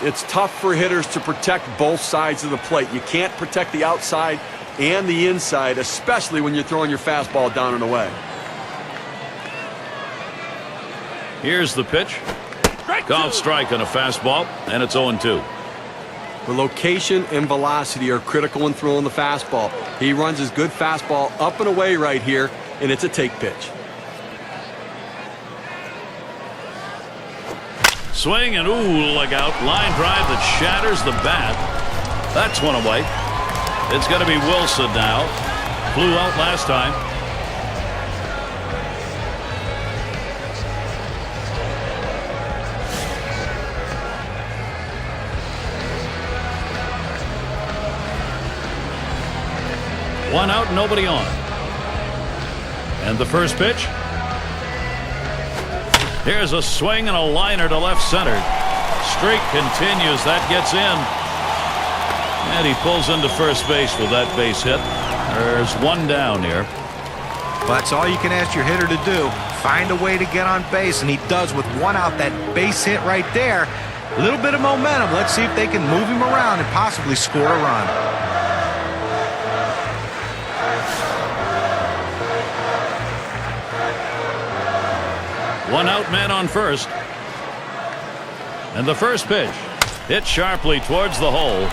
It's tough for hitters to protect both sides of the plate. You can't protect the outside and the inside, especially when you're throwing your fastball down and away. Here's the pitch. Called strike on a fastball, and it's 0-2. The location and velocity are critical when throwing the fastball. He runs his good fastball up and away right here, and it's a take pitch. Swing and ooh, look out. Line drive that shatters the bat. That's 1 away. It's going to be Wilson now. Flew out last time. One out, nobody on. And the first pitch. Here's a swing and a liner to left center. Streak continues. That gets in. And he pulls into first base with that base hit. There's 1 down here. Well, that's all you can ask your hitter to do. Find a way to get on base, and he does with 1 out. That base hit right there. A little bit of momentum. Let's see if they can move him around and possibly score a run. One out, man on first. And the first pitch hit sharply towards the hole.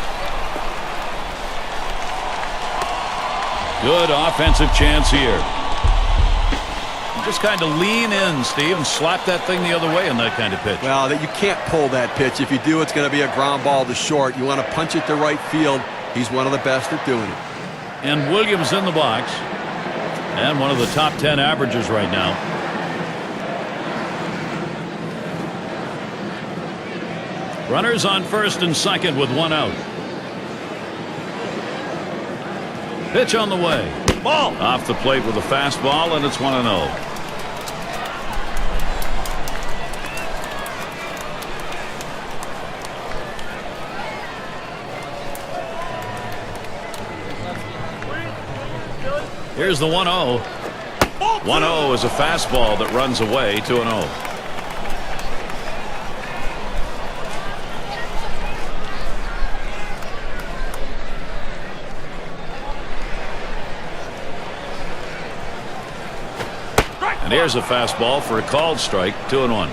Good offensive chance here. Just kind of lean in, Steve, and slap that thing the other way in that kind of pitch. Well, you can't pull that pitch. If you do, it's going to be a ground ball to short. You want to punch it to right field. He's one of the best at doing it. And Williams in the box. And one of the top 10 averages right now. Runners on first and second with one out. Pitch on the way. Ball off the plate with a fastball, and it's 1-0. Here's the 1-0. 1-0 is a fastball that runs away, 2-0. And here's a fastball for a called strike, 2-1.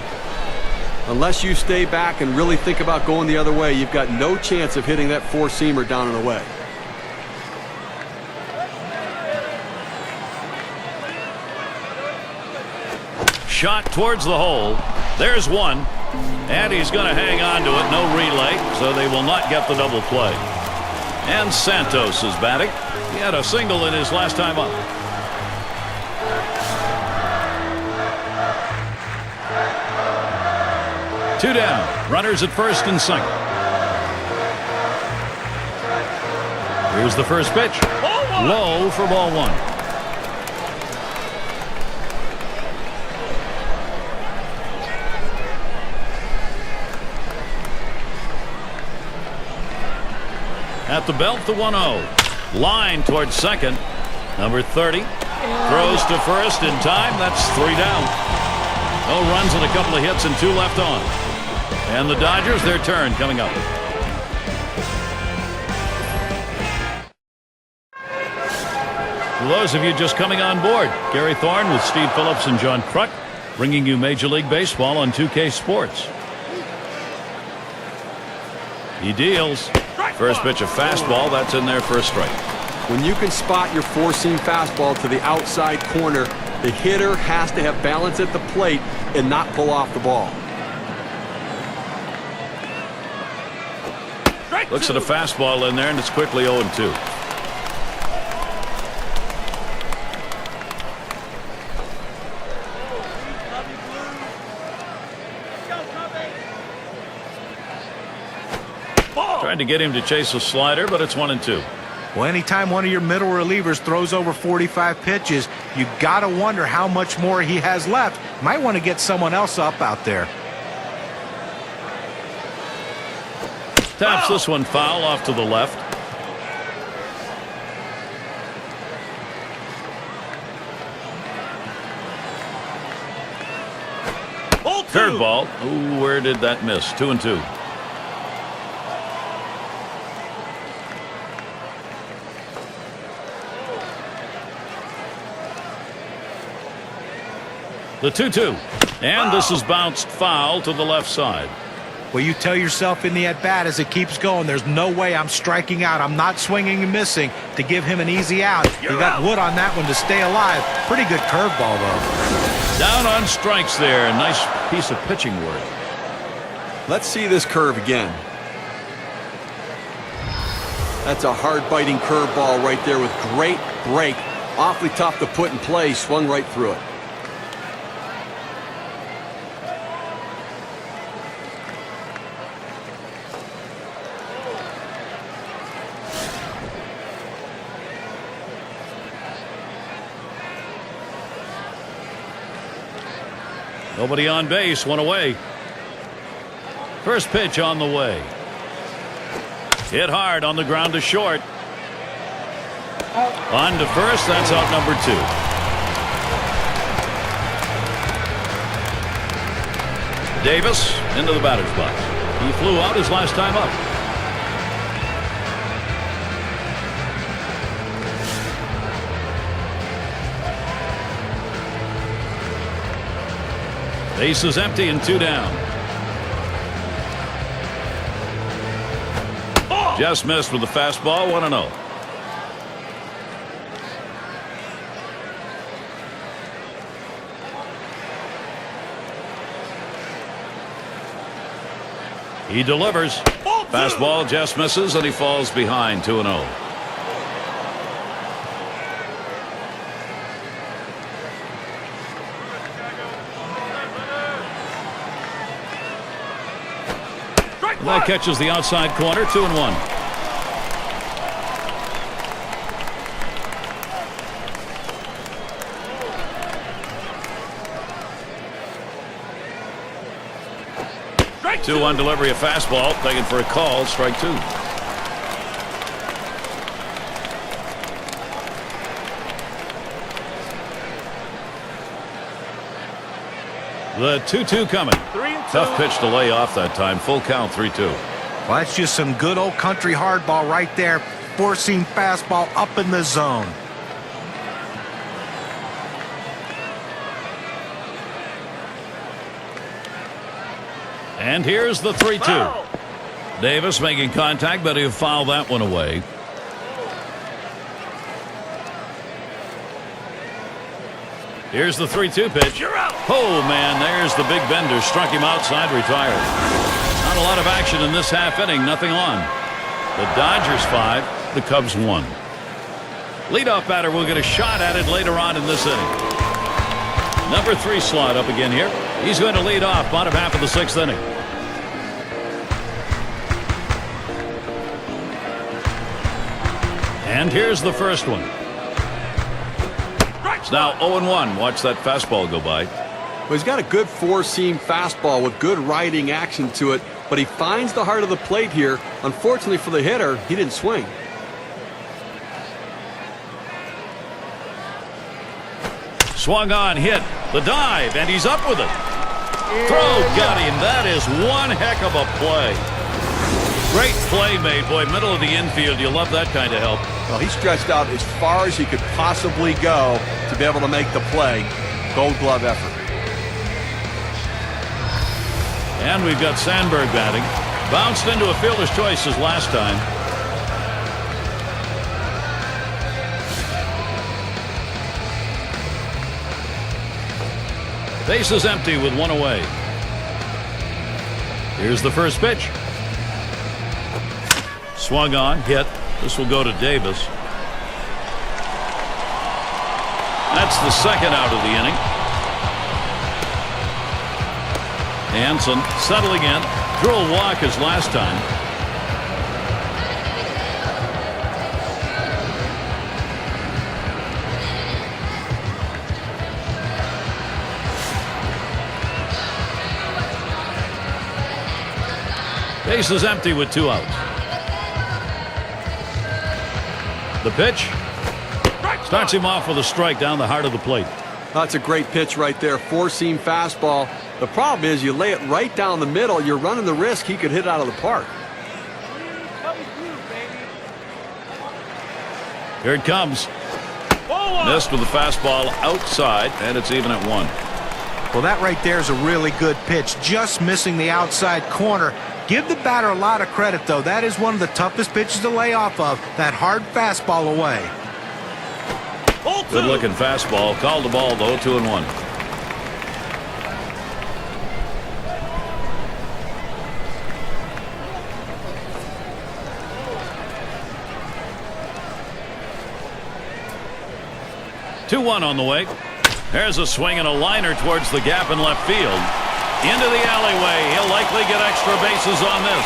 Unless you stay back and really think about going the other way, you've got no chance of hitting that four-seamer down and away. Shot towards the hole. There's one. And he's going to hang on to it. No relay, so they will not get the double play. And Santos is batting. He had a single in his last time up. Two down. Runners at first and second. Here's the first pitch. Low for ball one. At the belt, the 1-0. Line towards second. Number 30. Throws to first in time. That's 3 down. No runs and a couple of hits and 2 left on. And the Dodgers, their turn coming up. For those of you just coming on board, Gary Thorne with Steve Phillips and John Kruk bringing you Major League Baseball on 2K Sports. He deals. First pitch, a fastball. That's in there for a strike. When you can spot your four-seam fastball to the outside corner, the hitter has to have balance at the plate and not pull off the ball. Looks at a fastball in there, and it's quickly 0-2. Trying to get him to chase a slider, but it's 1-2. Well, anytime one of your middle relievers throws over 45 pitches, you got to wonder how much more he has left. Might want to get someone else up out there. Taps this one foul off to the left. Curveball. Ooh, where did that miss? 2-2. The 2-2. And this is bounced foul to the left side. Well, you tell yourself in the at-bat as it keeps going, there's no way I'm striking out. I'm not swinging and missing to give him an easy out. He got wood on that one to stay alive. Pretty good curveball, though. Down on strikes there. Nice piece of pitching work. Let's see this curve again. That's a hard-biting curveball right there with great break. Awfully tough to put in play. Swung right through it. Nobody on base, one away. First pitch on the way. Hit hard on the ground to short. On to first, that's out number 2. Davis into the batter's box. He flew out his last time up. Base is empty and 2 down. Just missed with the fastball, 1-0. He delivers. Fastball just misses, and he falls behind 2-0. That catches the outside corner, 2-1. Strike 2 on delivery of fastball, taken for a call, strike 2. The 2-2 coming. Tough pitch to lay off that time. Full count, 3-2. Well, that's just some good old country hardball right there. Four-seam fastball up in the zone. And here's the 3-2. Davis making contact, but he'll foul that one away. Here's the 3-2 pitch. Oh, man, there's the big bender. Struck him outside, retired. Not a lot of action in this half inning. Nothing on. The Dodgers 5, the Cubs 1. Leadoff batter will get a shot at it later on in this inning. Number 3 slot up again here. He's going to lead off bottom half of the 6th inning. And here's the first one. It's now 0-1. Watch that fastball go by. Well, he's got a good four-seam fastball with good riding action to it, but he finds the heart of the plate here. Unfortunately for the hitter, he didn't swing. Swung on, hit, the dive, and he's up with it. Throw got him. That is one heck of a play. Great play made, boy. Middle of the infield. You love that kind of help. Well, he stretched out as far as he could possibly go to be able to make the play. Gold glove effort. And we've got Sandberg batting. Bounced into a fielder's choice as last time. Base is empty with 1 away. Here's the first pitch. Swung on, hit. This will go to Davis. That's the second out of the inning. Hanson settling in. Drew a walk as last time. Base is empty with 2 outs. The pitch starts him off with a strike down the heart of the plate. That's a great pitch right there. Four-seam fastball. The problem is you lay it right down the middle. You're running the risk he could hit out of the park. Here it comes. Missed with the fastball outside, and it's even at 1. Well, that right there is a really good pitch. Just missing the outside corner. Give the batter a lot of credit, though. That is one of the toughest pitches to lay off of. That hard fastball away. Good looking fastball. Called the ball, though. 2-1. Two-1 on the way. There's a swing and a liner towards the gap in left field. Into the alleyway. He'll likely get extra bases on this.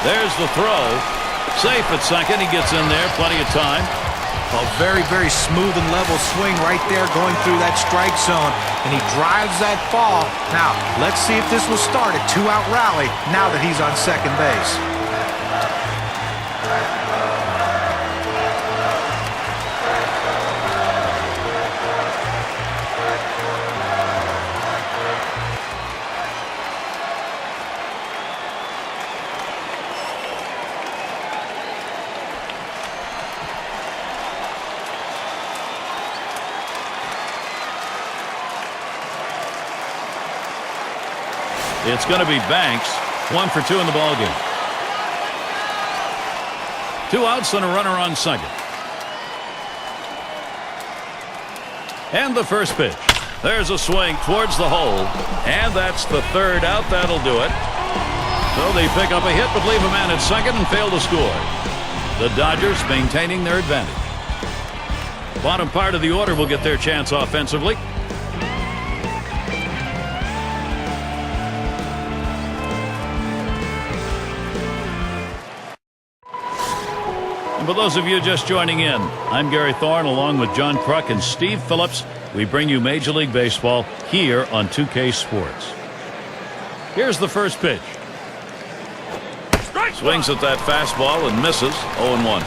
There's the throw. Safe at second. He gets in there. Plenty of time. A very, very smooth and level swing right there going through that strike zone. And he drives that ball. Now, let's see if this will start a 2-out rally now that he's on second base. It's going to be Banks. 1 for 2 in the ballgame. 2 outs and a runner on second. And the first pitch. There's a swing towards the hole. And that's the 3rd out. That'll do it. So they pick up a hit but leave a man at second and fail to score. The Dodgers maintaining their advantage. Bottom part of the order will get their chance offensively. And for those of you just joining in, I'm Gary Thorne along with John Kruk and Steve Phillips. We bring you Major League Baseball here on 2K Sports. Here's the first pitch. Swings at that fastball and misses. 0-1.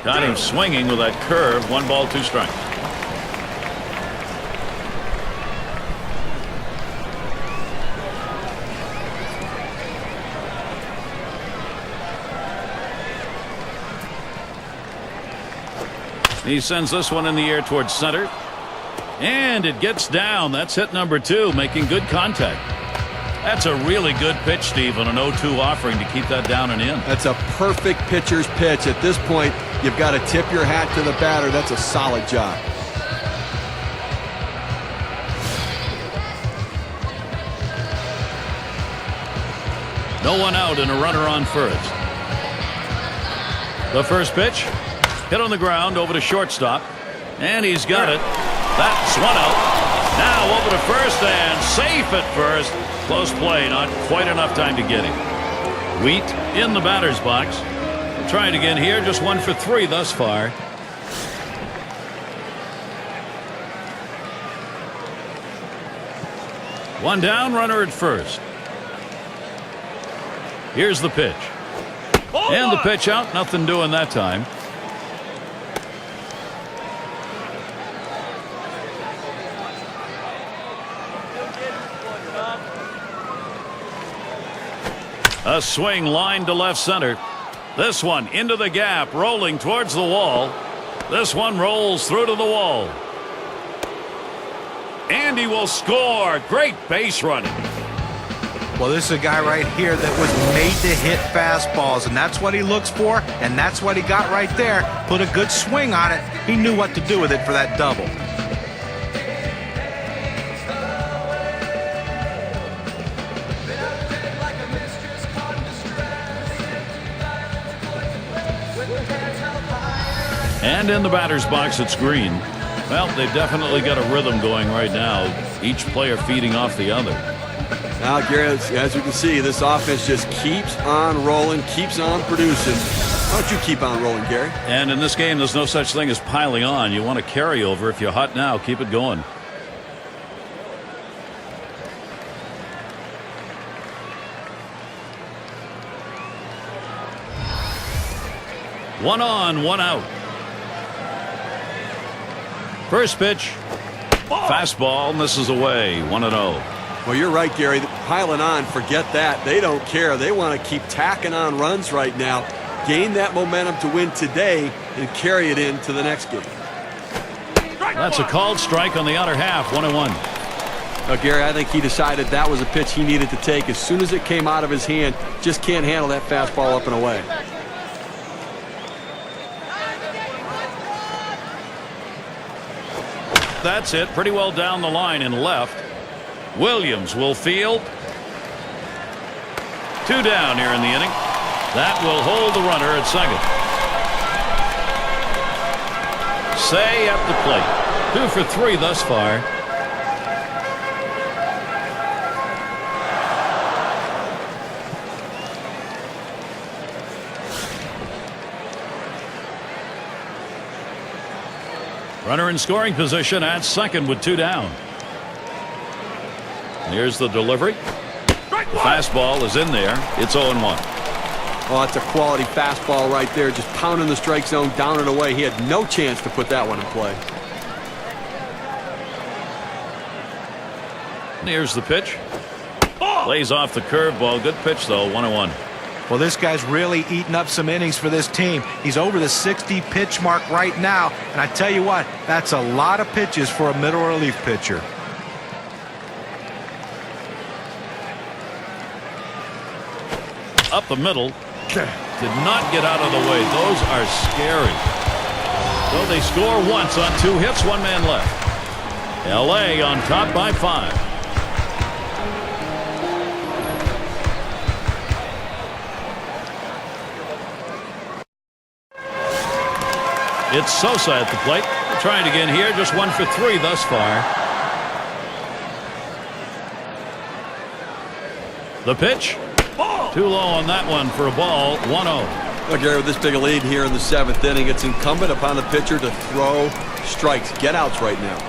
Got him swinging with that curve. 1 ball, 2 strikes. He sends this one in the air towards center. And it gets down. That's hit number 2, making good contact. That's a really good pitch, Steve, on an 0-2 offering to keep that down and in. That's a perfect pitcher's pitch. At this point, you've got to tip your hat to the batter. That's a solid job. No one out and a runner on first. The first pitch. Hit on the ground over to shortstop. And he's got it. That's 1 out. Now over to first and safe at first. Close play. Not quite enough time to get him. Wheat in the batter's box. Trying again here. Just 1 for 3 thus far. One down, runner at first. Here's the pitch. And the pitch out. Nothing doing that time. A swing line to left center. This one into the gap, rolling towards the wall. This one rolls through to the wall. And he will score. Great base running. Well, this is a guy right here that was made to hit fastballs, and that's what he looks for, and that's what he got right there. Put a good swing on it. He knew what to do with it for that double. And in the batter's box, it's Green. Well, they've definitely got a rhythm going right now. Each player feeding off the other. Now, Gary, as you can see, this offense just keeps on rolling, keeps on producing. Why don't you keep on rolling, Gary? And in this game, there's no such thing as piling on. You want to carry over. If you're hot now, keep it going. One on, 1 out. First pitch. Fastball misses away. 1-0. Well, you're right, Gary. Piling on, forget that. They don't care. They want to keep tacking on runs right now. Gain that momentum to win today and carry it into the next game. That's a called strike on the outer half. 1-1. Now, Gary, I think he decided that was a pitch he needed to take as soon as it came out of his hand. Just can't handle that fastball up and away. That's it. Pretty well down the line and left. Williams will field. 2 down here in the inning. That will hold the runner at second. Say at the plate. 2 for 3 thus far. Runner in scoring position at second with 2 down. Here's the delivery. Fastball is in there. It's 0-1. Oh, that's a quality fastball right there. Just pounding the strike zone down and away. He had no chance to put that one in play. Here's the pitch. Lays off the curveball. Good pitch, though. 1-1. Well, this guy's really eating up some innings for this team. He's over the 60 pitch mark right now. And I tell you what, that's a lot of pitches for a middle relief pitcher. Up the middle. Did not get out of the way. Those are scary. So they score once on 2 hits, 1 man left. L.A. on top by 5. It's Sosa at the plate. Trying again here. Just 1 for 3 thus far. The pitch. Too low on that one for a ball. 1-0. Well, Gary, with this big a lead here in the 7th inning, it's incumbent upon the pitcher to throw strikes, get outs right now.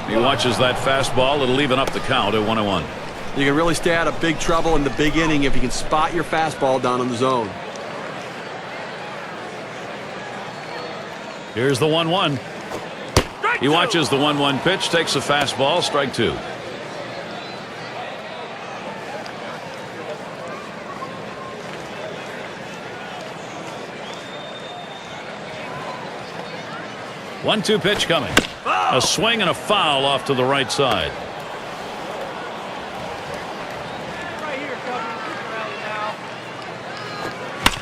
He watches that fastball. It'll even up the count at 1-1. You can really stay out of big trouble in the big inning if you can spot your fastball down in the zone. Here's the 1-1. He watches the 1-1 pitch, takes a fastball, strike 2. One-two pitch coming. A swing and a foul off to the right side.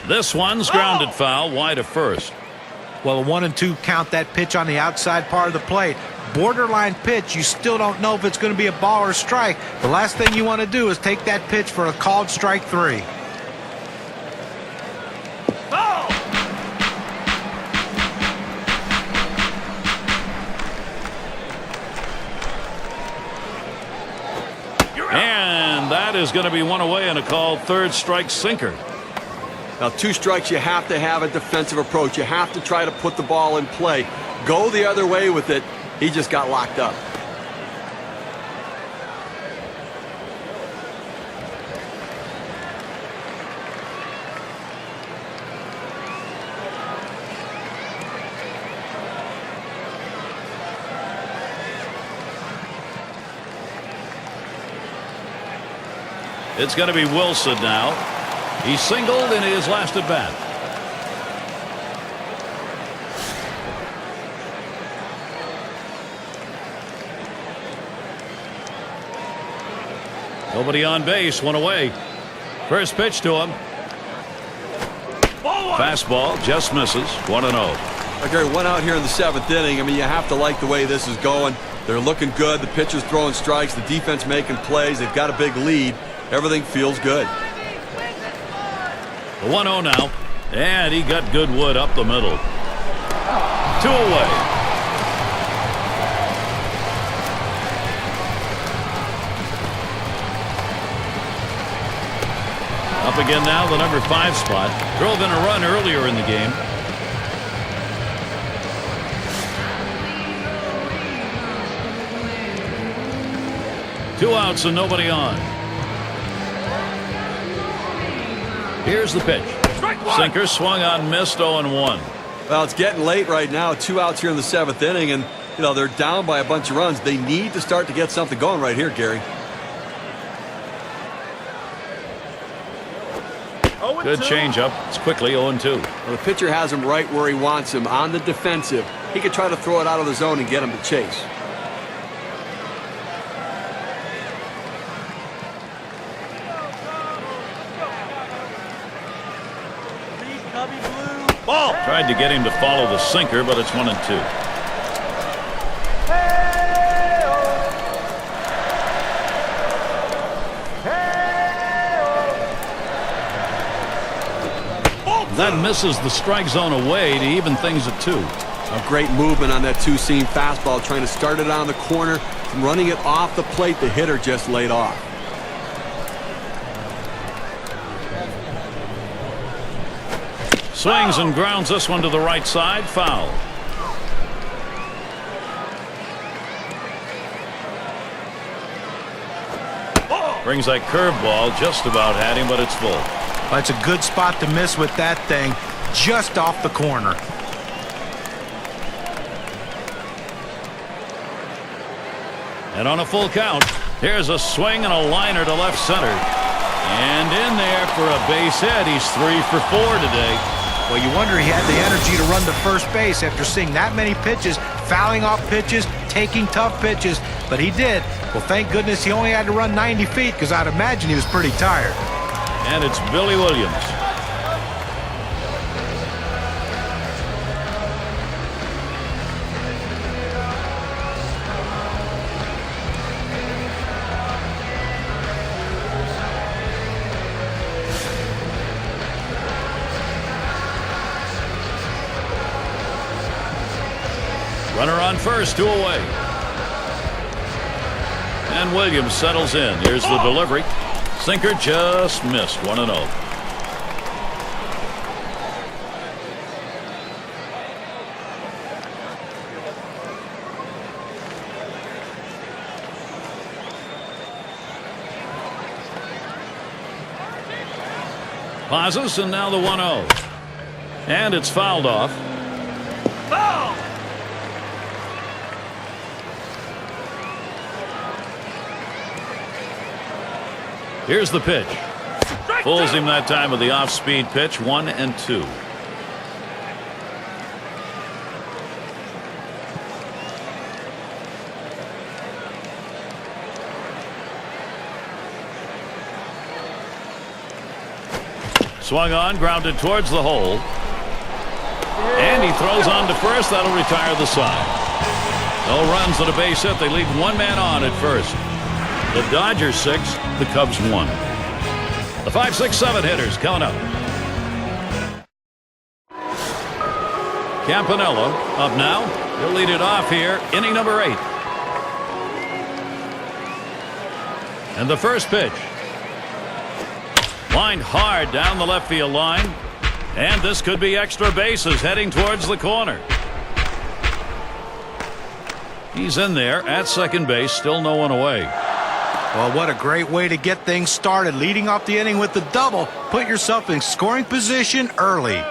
This one's grounded foul wide of first. Well, a 1-2 count, that pitch on the outside part of the plate. Borderline pitch. You still don't know if it's going to be a ball or a strike. The last thing you want to do is take that pitch for a called strike 3. And that is going to be one away and a called third strike sinker. Now, 2 strikes, you have to have a defensive approach. You have to try to put the ball in play. Go the other way with it. He just got locked up. It's going to be Wilson now. He singled in his last at bat. Nobody on base, 1 away. First pitch to him. Fastball just misses. 1-0. Gary, 1 out here in the 7th inning. I mean, you have to like the way this is going. They're looking good. The pitcher's throwing strikes. The defense making plays. They've got a big lead. Everything feels good. The 1-0 now. And he got good wood up the middle. 2 away. Up again now, the number 5 spot. Drove in a run earlier in the game. Two outs and nobody on. Here's the pitch. Sinker swung on, missed. 0-1. Well, it's getting late right now. 2 outs here in the 7th inning, and you know they're down by a bunch of runs. They need to start to get something going right here, Gary. Good changeup. It's quickly 0-2. Well, the pitcher has him right where he wants him on the defensive. He could try to throw it out of the zone and get him to chase. Ball. Tried to get him to follow the sinker, but it's 1-2. That misses the strike zone away to even things at 2. A great movement on that 2-seam fastball, trying to start it on the corner, running it off the plate. The hitter just laid off. Swings and grounds this one to the right side. Foul. Brings that curveball. Just about had him, but it's full. That's a good spot to miss with that thing, just off the corner. And on a full count, here's a swing and a liner to left center. And in there for a base hit. He's 3 for 4 today. Well, you wonder he had the energy to run to first base after seeing that many pitches, fouling off pitches, taking tough pitches, but he did. Well, thank goodness he only had to run 90 feet because I'd imagine he was pretty tired. And it's Billy Williams. Runner on first, 2 away. And Williams settles in. Here's the delivery. Sinker just missed. 1-0. Pauses, and now the 1-0. And it's fouled off. Foul! Here's the pitch. Fools him that time with the off-speed pitch. 1-2. Swung on, grounded towards the hole. And he throws on to first. That'll retire the side. No runs at a base hit. They leave one man on at first. The Dodgers 6, the Cubs 1. The 5, 6, 7 hitters coming up. Campanella up now. He'll lead it off here, inning number 8. And the first pitch. Lined hard down the left field line. And this could be extra bases heading towards the corner. He's in there at second base, still no one away. Well, what a great way to get things started. Leading off the inning with the double. Put yourself in scoring position early.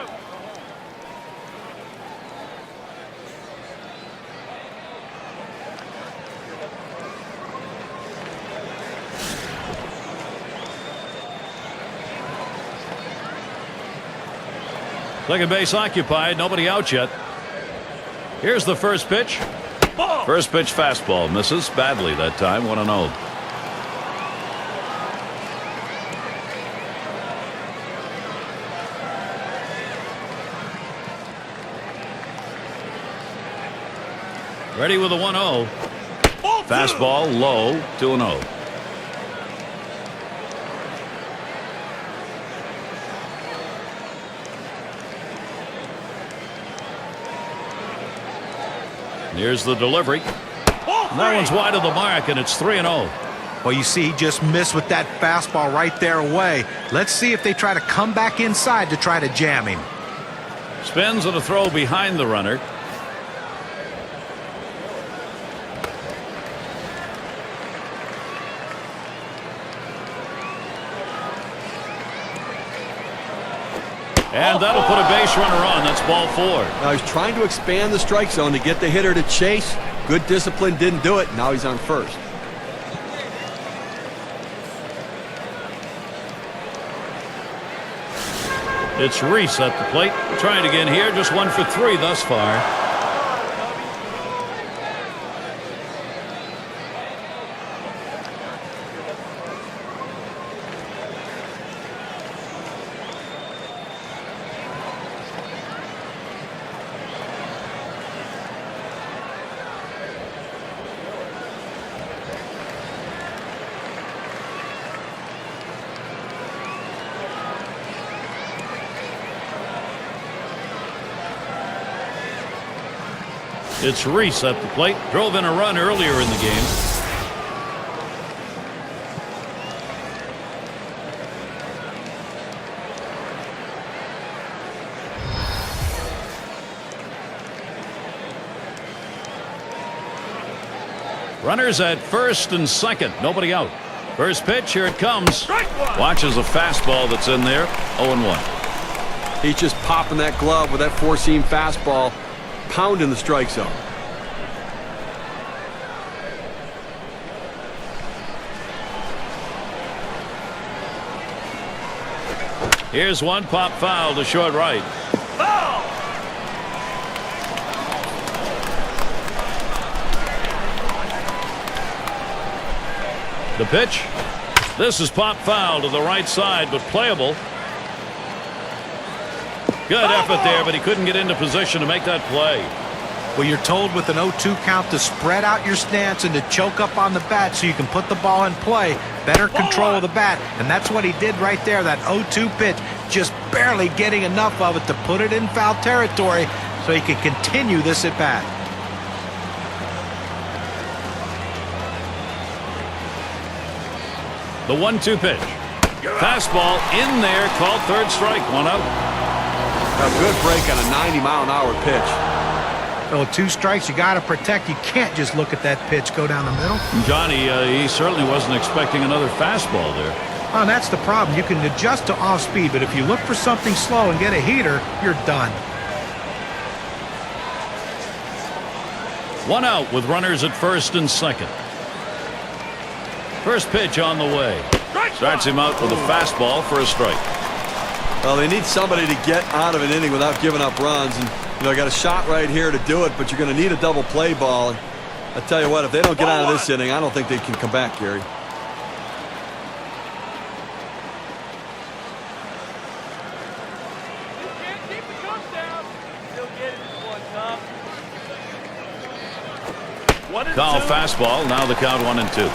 Second base occupied, nobody out yet. Here's the first pitch. First pitch fastball, misses badly that time. 1-0. Ready with a 1-0. Fastball low, 2-0. Here's the delivery. That one's wide of the mark, and it's 3-0. Well, you see, he just missed with that fastball right there away. Let's see if they try to come back inside to try to jam him. Spins and a throw behind the runner. And that'll put a base runner on. That's ball 4. Now he's trying to expand the strike zone to get the hitter to chase. Good discipline, didn't do it. Now he's on first. It's Reese at the plate. Trying again here. Just 1 for 3 thus far. It's Reese at the plate. Drove in a run earlier in the game. Runners at first and second. Nobody out. First pitch. Here it comes. Watches a fastball that's in there. 0-1. He's just popping that glove with that four-seam fastball. Pounding the strike zone. Here's one pop foul to short right. The pitch. This is pop foul to the right side, but playable. Good effort there, but he couldn't get into position to make that play. Well, you're told with an 0-2 count to spread out your stance and to choke up on the bat so you can put the ball in play. Better control of the bat, and that's what he did right there. That 0-2 pitch, just barely getting enough of it to put it in foul territory so he could continue this at bat. The 1-2 pitch. Fastball in there, called third strike, 1 out. A good break on a 90-mile-an-hour pitch. Well, 2 strikes, you got to protect. You can't just look at that pitch go down the middle. Johnny, he certainly wasn't expecting another fastball there. Oh, that's the problem. You can adjust to off speed, but if you look for something slow and get a heater, you're done. 1 out with runners at first and second. First pitch on the way. Starts him out with a fastball for a strike. Well, they need somebody to get out of an inning without giving up runs. And, got a shot right here to do it, but you're going to need a double play ball. And I tell you what, if they don't get out of this inning, I don't think they can come back, Gary. Call fastball. Now the count 1-2.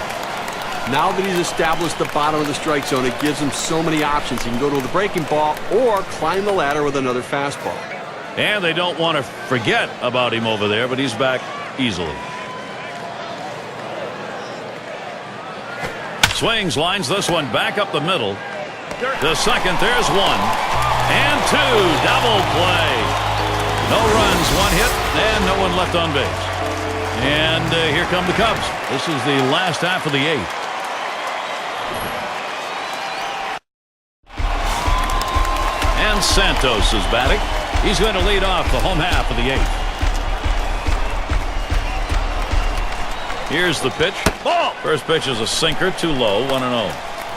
Now that he's established the bottom of the strike zone, it gives him so many options. He can go to the breaking ball or climb the ladder with another fastball. And they don't want to forget about him over there, but he's back easily. Swings, lines this one back up the middle. The second, there's 1 and 2. Double play. No runs, 1 hit, and no one left on base. And here come the Cubs. This is the last half of the 8th. And Santos is batting. He's going to lead off the home half of the 8th. Here's the pitch. Ball. First pitch is a sinker, too low, 1-0.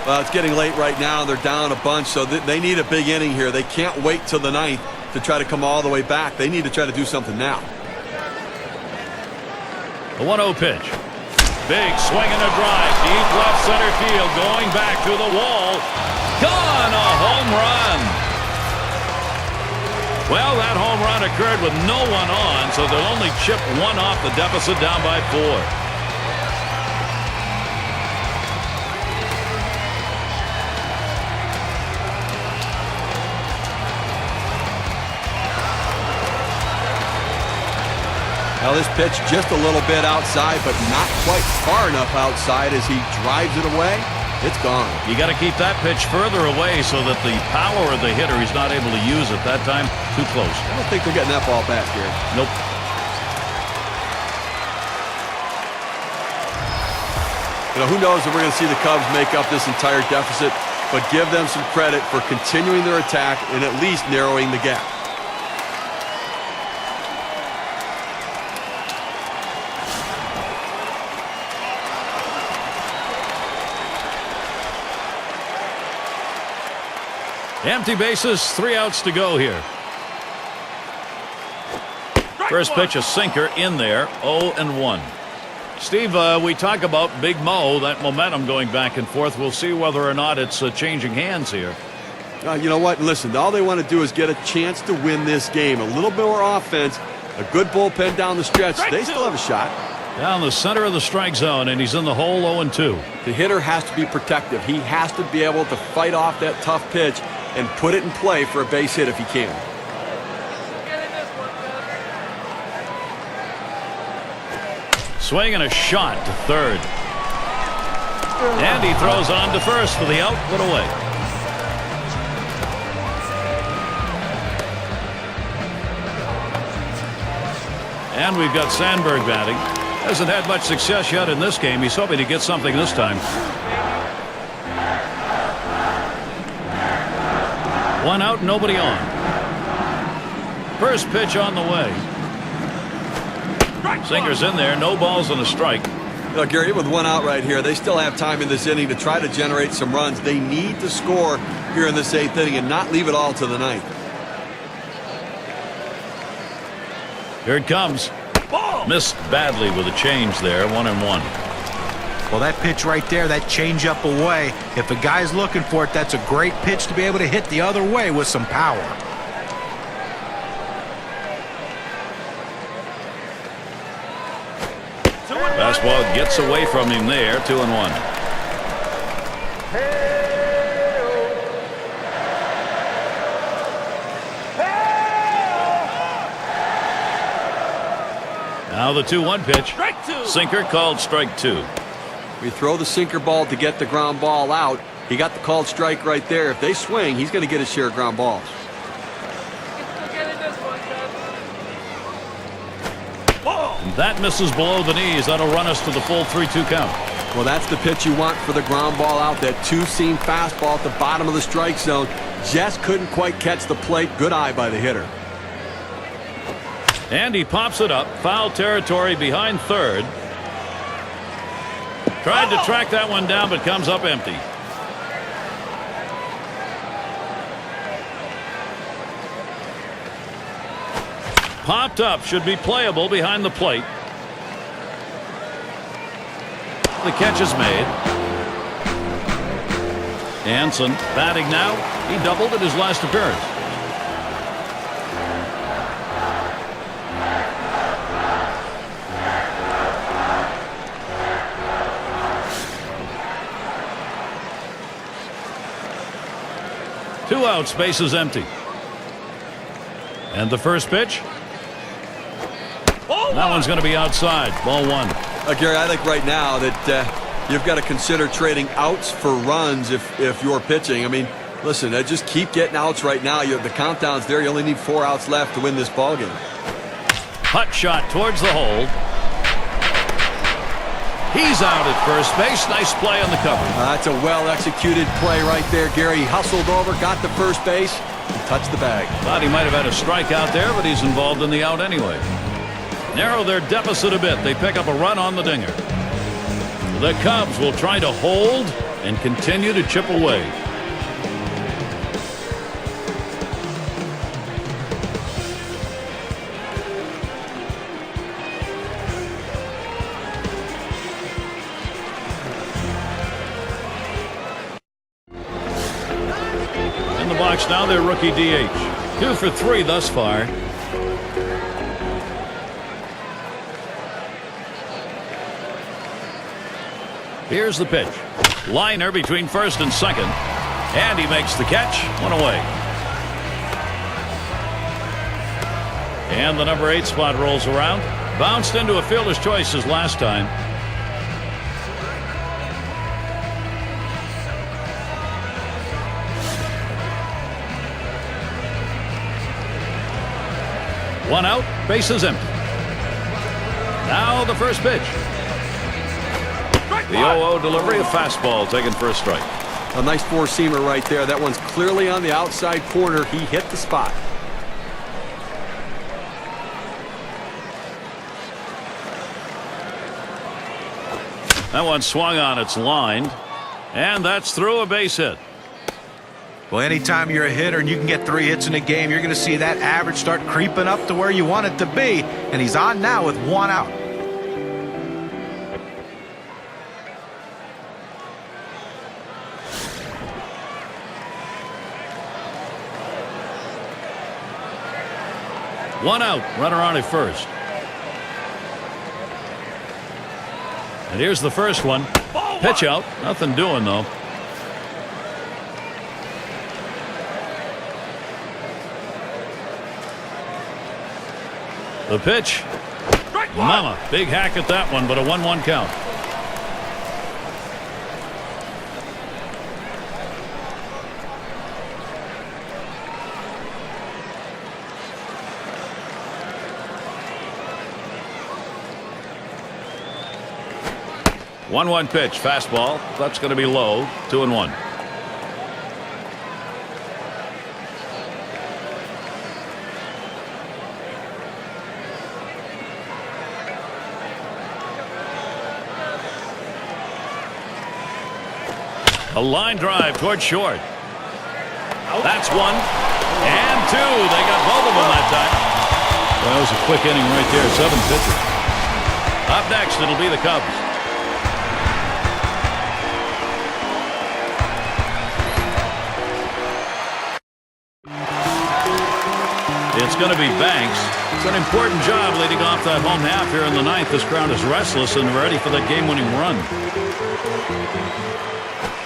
Well, it's getting late right now. They're down a bunch, so they need a big inning here. They can't wait till the 9th to try to come all the way back. They need to try to do something now. The 1-0 pitch. Big swing and a drive. Deep left center field. Going back to the wall. Gone. A home run. Well, that home run occurred with no one on, so they'll only chip 1 off the deficit down by 4. Now this pitch just a little bit outside, but not quite far enough outside as he drives it away. It's gone. You got to keep that pitch further away so that the power of the hitter is not able to use it that time. Too close. I don't think they're getting that ball back here. Nope. Who knows if we're going to see the Cubs make up this entire deficit, but give them some credit for continuing their attack and at least narrowing the gap. Empty bases, 3 outs to go here. First pitch, a sinker in there, 0-1. Steve, we talk about Big Mo, that momentum going back and forth. We'll see whether or not it's changing hands here. You know what? Listen, all they want to do is get a chance to win this game. A little bit more offense, a good bullpen down the stretch. They still have a shot. Down the center of the strike zone, and he's in the hole 0-2. The hitter has to be protective. He has to be able to fight off that tough pitch and put it in play for a base hit if he can. Swing and a shot to third. And he throws on to first for the out, put away. And we've got Sandberg batting. Hasn't had much success yet in this game. He's hoping to get something this time. 1 out, nobody on. First pitch on the way. Sinker's in there, no balls and a strike. Gary, with one out right here, they still have time in this inning to try to generate some runs. They need to score here in this 8th inning and not leave it all to the 9th. Here it comes. Missed badly with a change there. 1-1. Well, that pitch right there, that changeup away, if a guy's looking for it, that's a great pitch to be able to hit the other way with some power. Fastball gets away from him there. 2-1. Now the 2-1 pitch. Sinker called strike 2. We throw the sinker ball to get the ground ball out. He got the called strike right there. If they swing, he's going to get his share of ground balls. That misses below the knees. That'll run us to the full 3-2 count. Well, that's the pitch you want for the ground ball out. That two-seam fastball at the bottom of the strike zone. Just couldn't quite catch the plate. Good eye by the hitter. And he pops it up. Foul territory behind third. Tried to track that one down, but comes up empty. Popped up. Should be playable behind the plate. The catch is made. Hansen batting now. He doubled at his last appearance. Two outs, base is empty. And the first pitch. That one's going to be outside. Ball 1. Gary, I think right now that you've got to consider trading outs for runs if you're pitching. I mean, listen, just keep getting outs right now. The countdown's there. You only need 4 outs left to win this ball game. Hut shot towards the hold. He's out at first base. Nice play on the cover. That's a well-executed play right there, Gary. He hustled over, got to first base, and touched the bag. Thought he might have had a strikeout there, but he's involved in the out anyway. Narrow their deficit a bit. They pick up a run on the dinger. The Cubs will try to hold and continue to chip away. In the box now, their rookie DH. 2 for 3 thus far. Here's the pitch. Liner between first and second. And he makes the catch. 1 away. And the number 8 spot rolls around. Bounced into a fielder's choice as last time. One out. Bases empty. Now the first pitch. The 0-0 delivery, a fastball taken for a strike. A nice four-seamer right there. That one's clearly on the outside corner. He hit the spot. That one swung on, it's lined. And that's through a base hit. Well, anytime you're a hitter and you can get 3 hits in a game, you're going to see that average start creeping up to where you want it to be. And he's on now with 1 out. One out, runner on at first. And here's the first one. Pitch out, nothing doing though. The pitch. Mama, big hack at that one, but a 1-1 count. One pitch, fastball. That's going to be low. 2-1. A line drive toward short. That's one. And two. They got both of them that time. Well, that was a quick inning right there. 7 pitches. Up next, it'll be the Cubs. It's going to be Banks. It's an important job leading off that home half here in the ninth. This crowd is restless and ready for that game-winning run.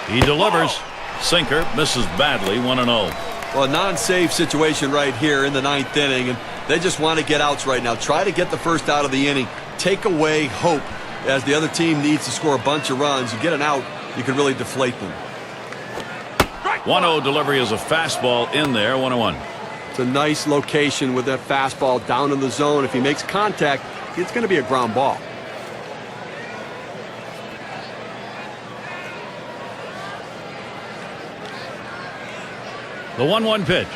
He delivers. Sinker misses badly, 1-0. Well, a non-save situation right here in the ninth inning, and they just want to get outs right now. Try to get the first out of the inning. Take away hope as the other team needs to score a bunch of runs. You get an out, you can really deflate them. 1-0 delivery is a fastball in there, 1-1. It's a nice location with that fastball down in the zone. If he makes contact, it's going to be a ground ball. The 1-1 pitch.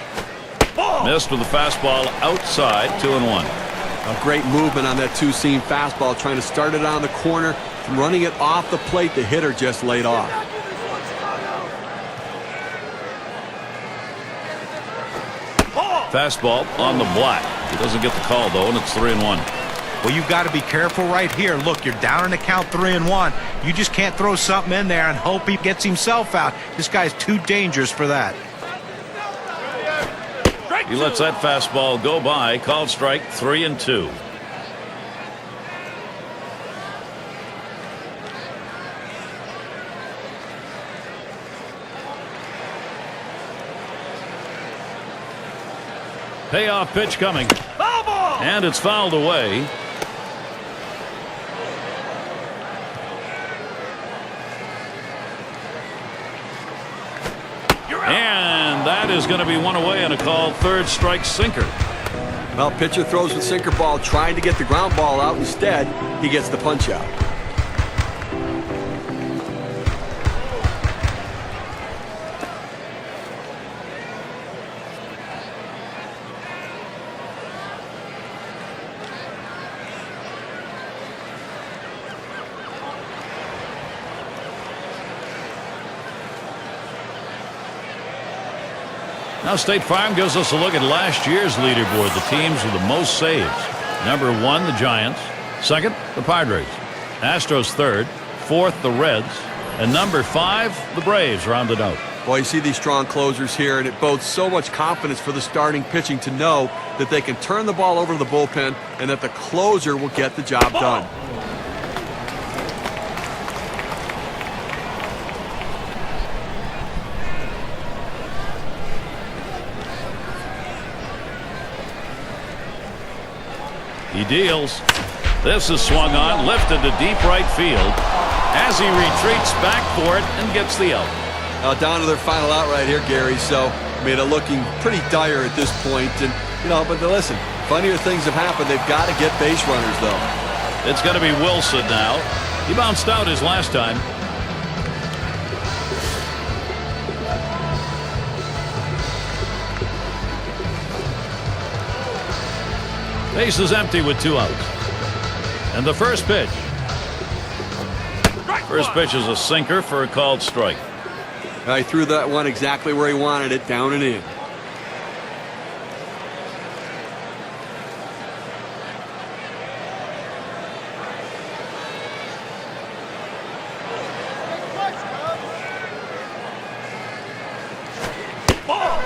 Missed with the fastball outside, 2-1. A great movement on that two-seam fastball, trying to start it on the corner, running it off the plate. The hitter just laid off. Fastball on the block. He doesn't get the call, though, and it's 3-1. Well, you've got to be careful right here. Look, you're down in the count 3-1. You just can't throw something in there and hope he gets himself out. This guy's too dangerous for that. He lets that fastball go by. Called strike, 3-2. Payoff pitch coming. And it's fouled away. And that is going to be one away and a called third strike sinker. Well, pitcher throws the sinker ball, trying to get the ground ball out. Instead, he gets the punch out. Now State Farm gives us a look at last year's leaderboard. The teams with the most saves. Number 1, the Giants. Second, the Padres. Astros third. Fourth, the Reds. And number 5, the Braves rounded out. Well, you see these strong closers here, and it bodes so much confidence for the starting pitching to know that they can turn the ball over to the bullpen and that the closer will get the job done. He deals. This is swung on, lifted to deep right field as he retreats back for it and gets the out. Down to their final out right here, Gary. So, I mean, looking pretty dire at this point. And, but listen, funnier things have happened. They've got to get base runners, though. It's going to be Wilson now. He bounced out his last time. Base is empty with 2 outs. And the first pitch. First pitch is a sinker for a called strike. He threw that one exactly where he wanted it, down and in.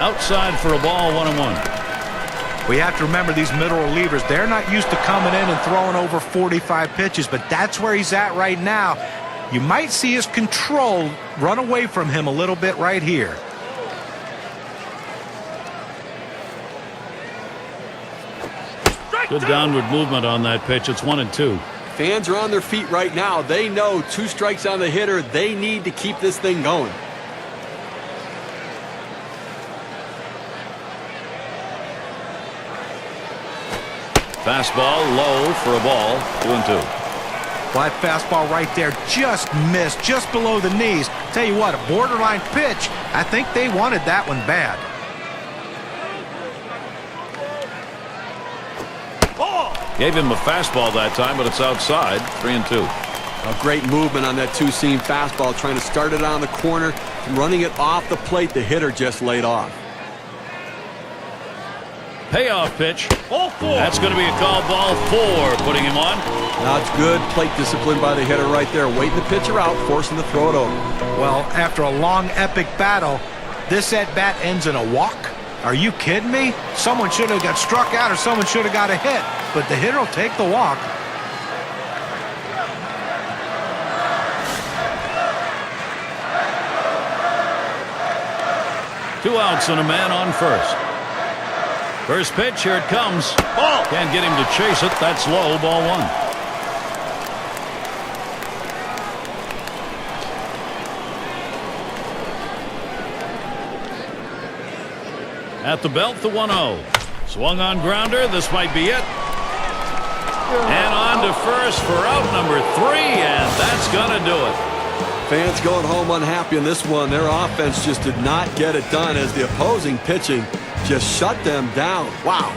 Outside for a ball, 1-1. We have to remember these middle relievers, they're not used to coming in and throwing over 45 pitches, but that's where he's at right now. You might see his control run away from him a little bit right here. Good downward movement on that pitch. It's 1-2. Fans are on their feet right now. They know 2 strikes on the hitter. They need to keep this thing going. Fastball low for a ball, 2-2. Well, that fastball right there just missed, just below the knees. Tell you what, a borderline pitch. I think they wanted that one bad. Gave him a fastball that time, but it's outside, 3-2. A great movement on that two-seam fastball, trying to start it on the corner, running it off the plate the hitter just laid off. Payoff pitch. That's going to be a call ball 4, putting him on. Now it's good plate discipline by the hitter right there, waiting the pitcher out, forcing the throw it over. Well, after a long, epic battle, this at-bat ends in a walk? Are you kidding me? Someone should have got struck out or someone should have got a hit, but the hitter will take the walk. Two outs and a man on first. First pitch, here it comes. Ball. Can't get him to chase it. That's low, ball 1. At the belt, the 1-0. Swung on grounder. This might be it. And on to first for out number 3, and that's going to do it. Fans going home unhappy in this one. Their offense just did not get it done as the opposing pitching just shut them down. Wow.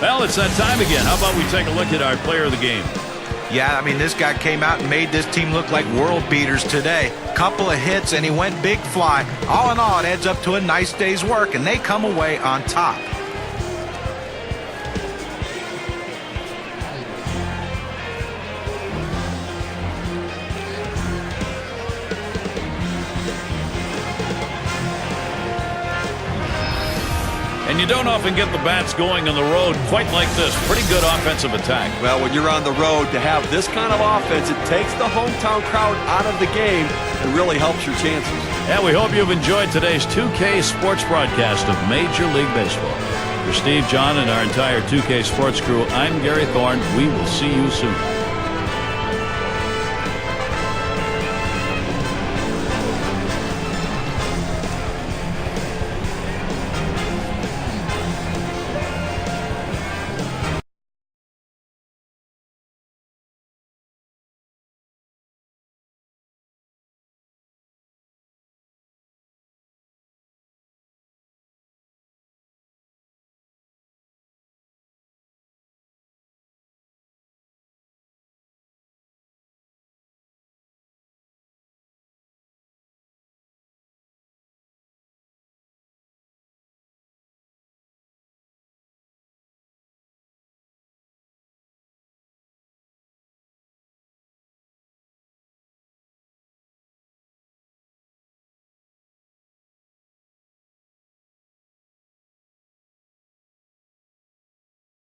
Well, it's that time again. How about we take a look at our player of the game? Yeah, I mean, this guy came out and made this team look like world beaters today. Couple of hits, and he went big fly. All in all, it adds up to a nice day's work, and they come away on top. And you don't often get the bats going on the road quite like this. Pretty good offensive attack. Well, when you're on the road, to have this kind of offense, it takes the hometown crowd out of the game and really helps your chances. And we hope you've enjoyed today's 2K Sports broadcast of Major League Baseball. For Steve, John, and our entire 2K Sports crew, I'm Gary Thorne. We will see you soon.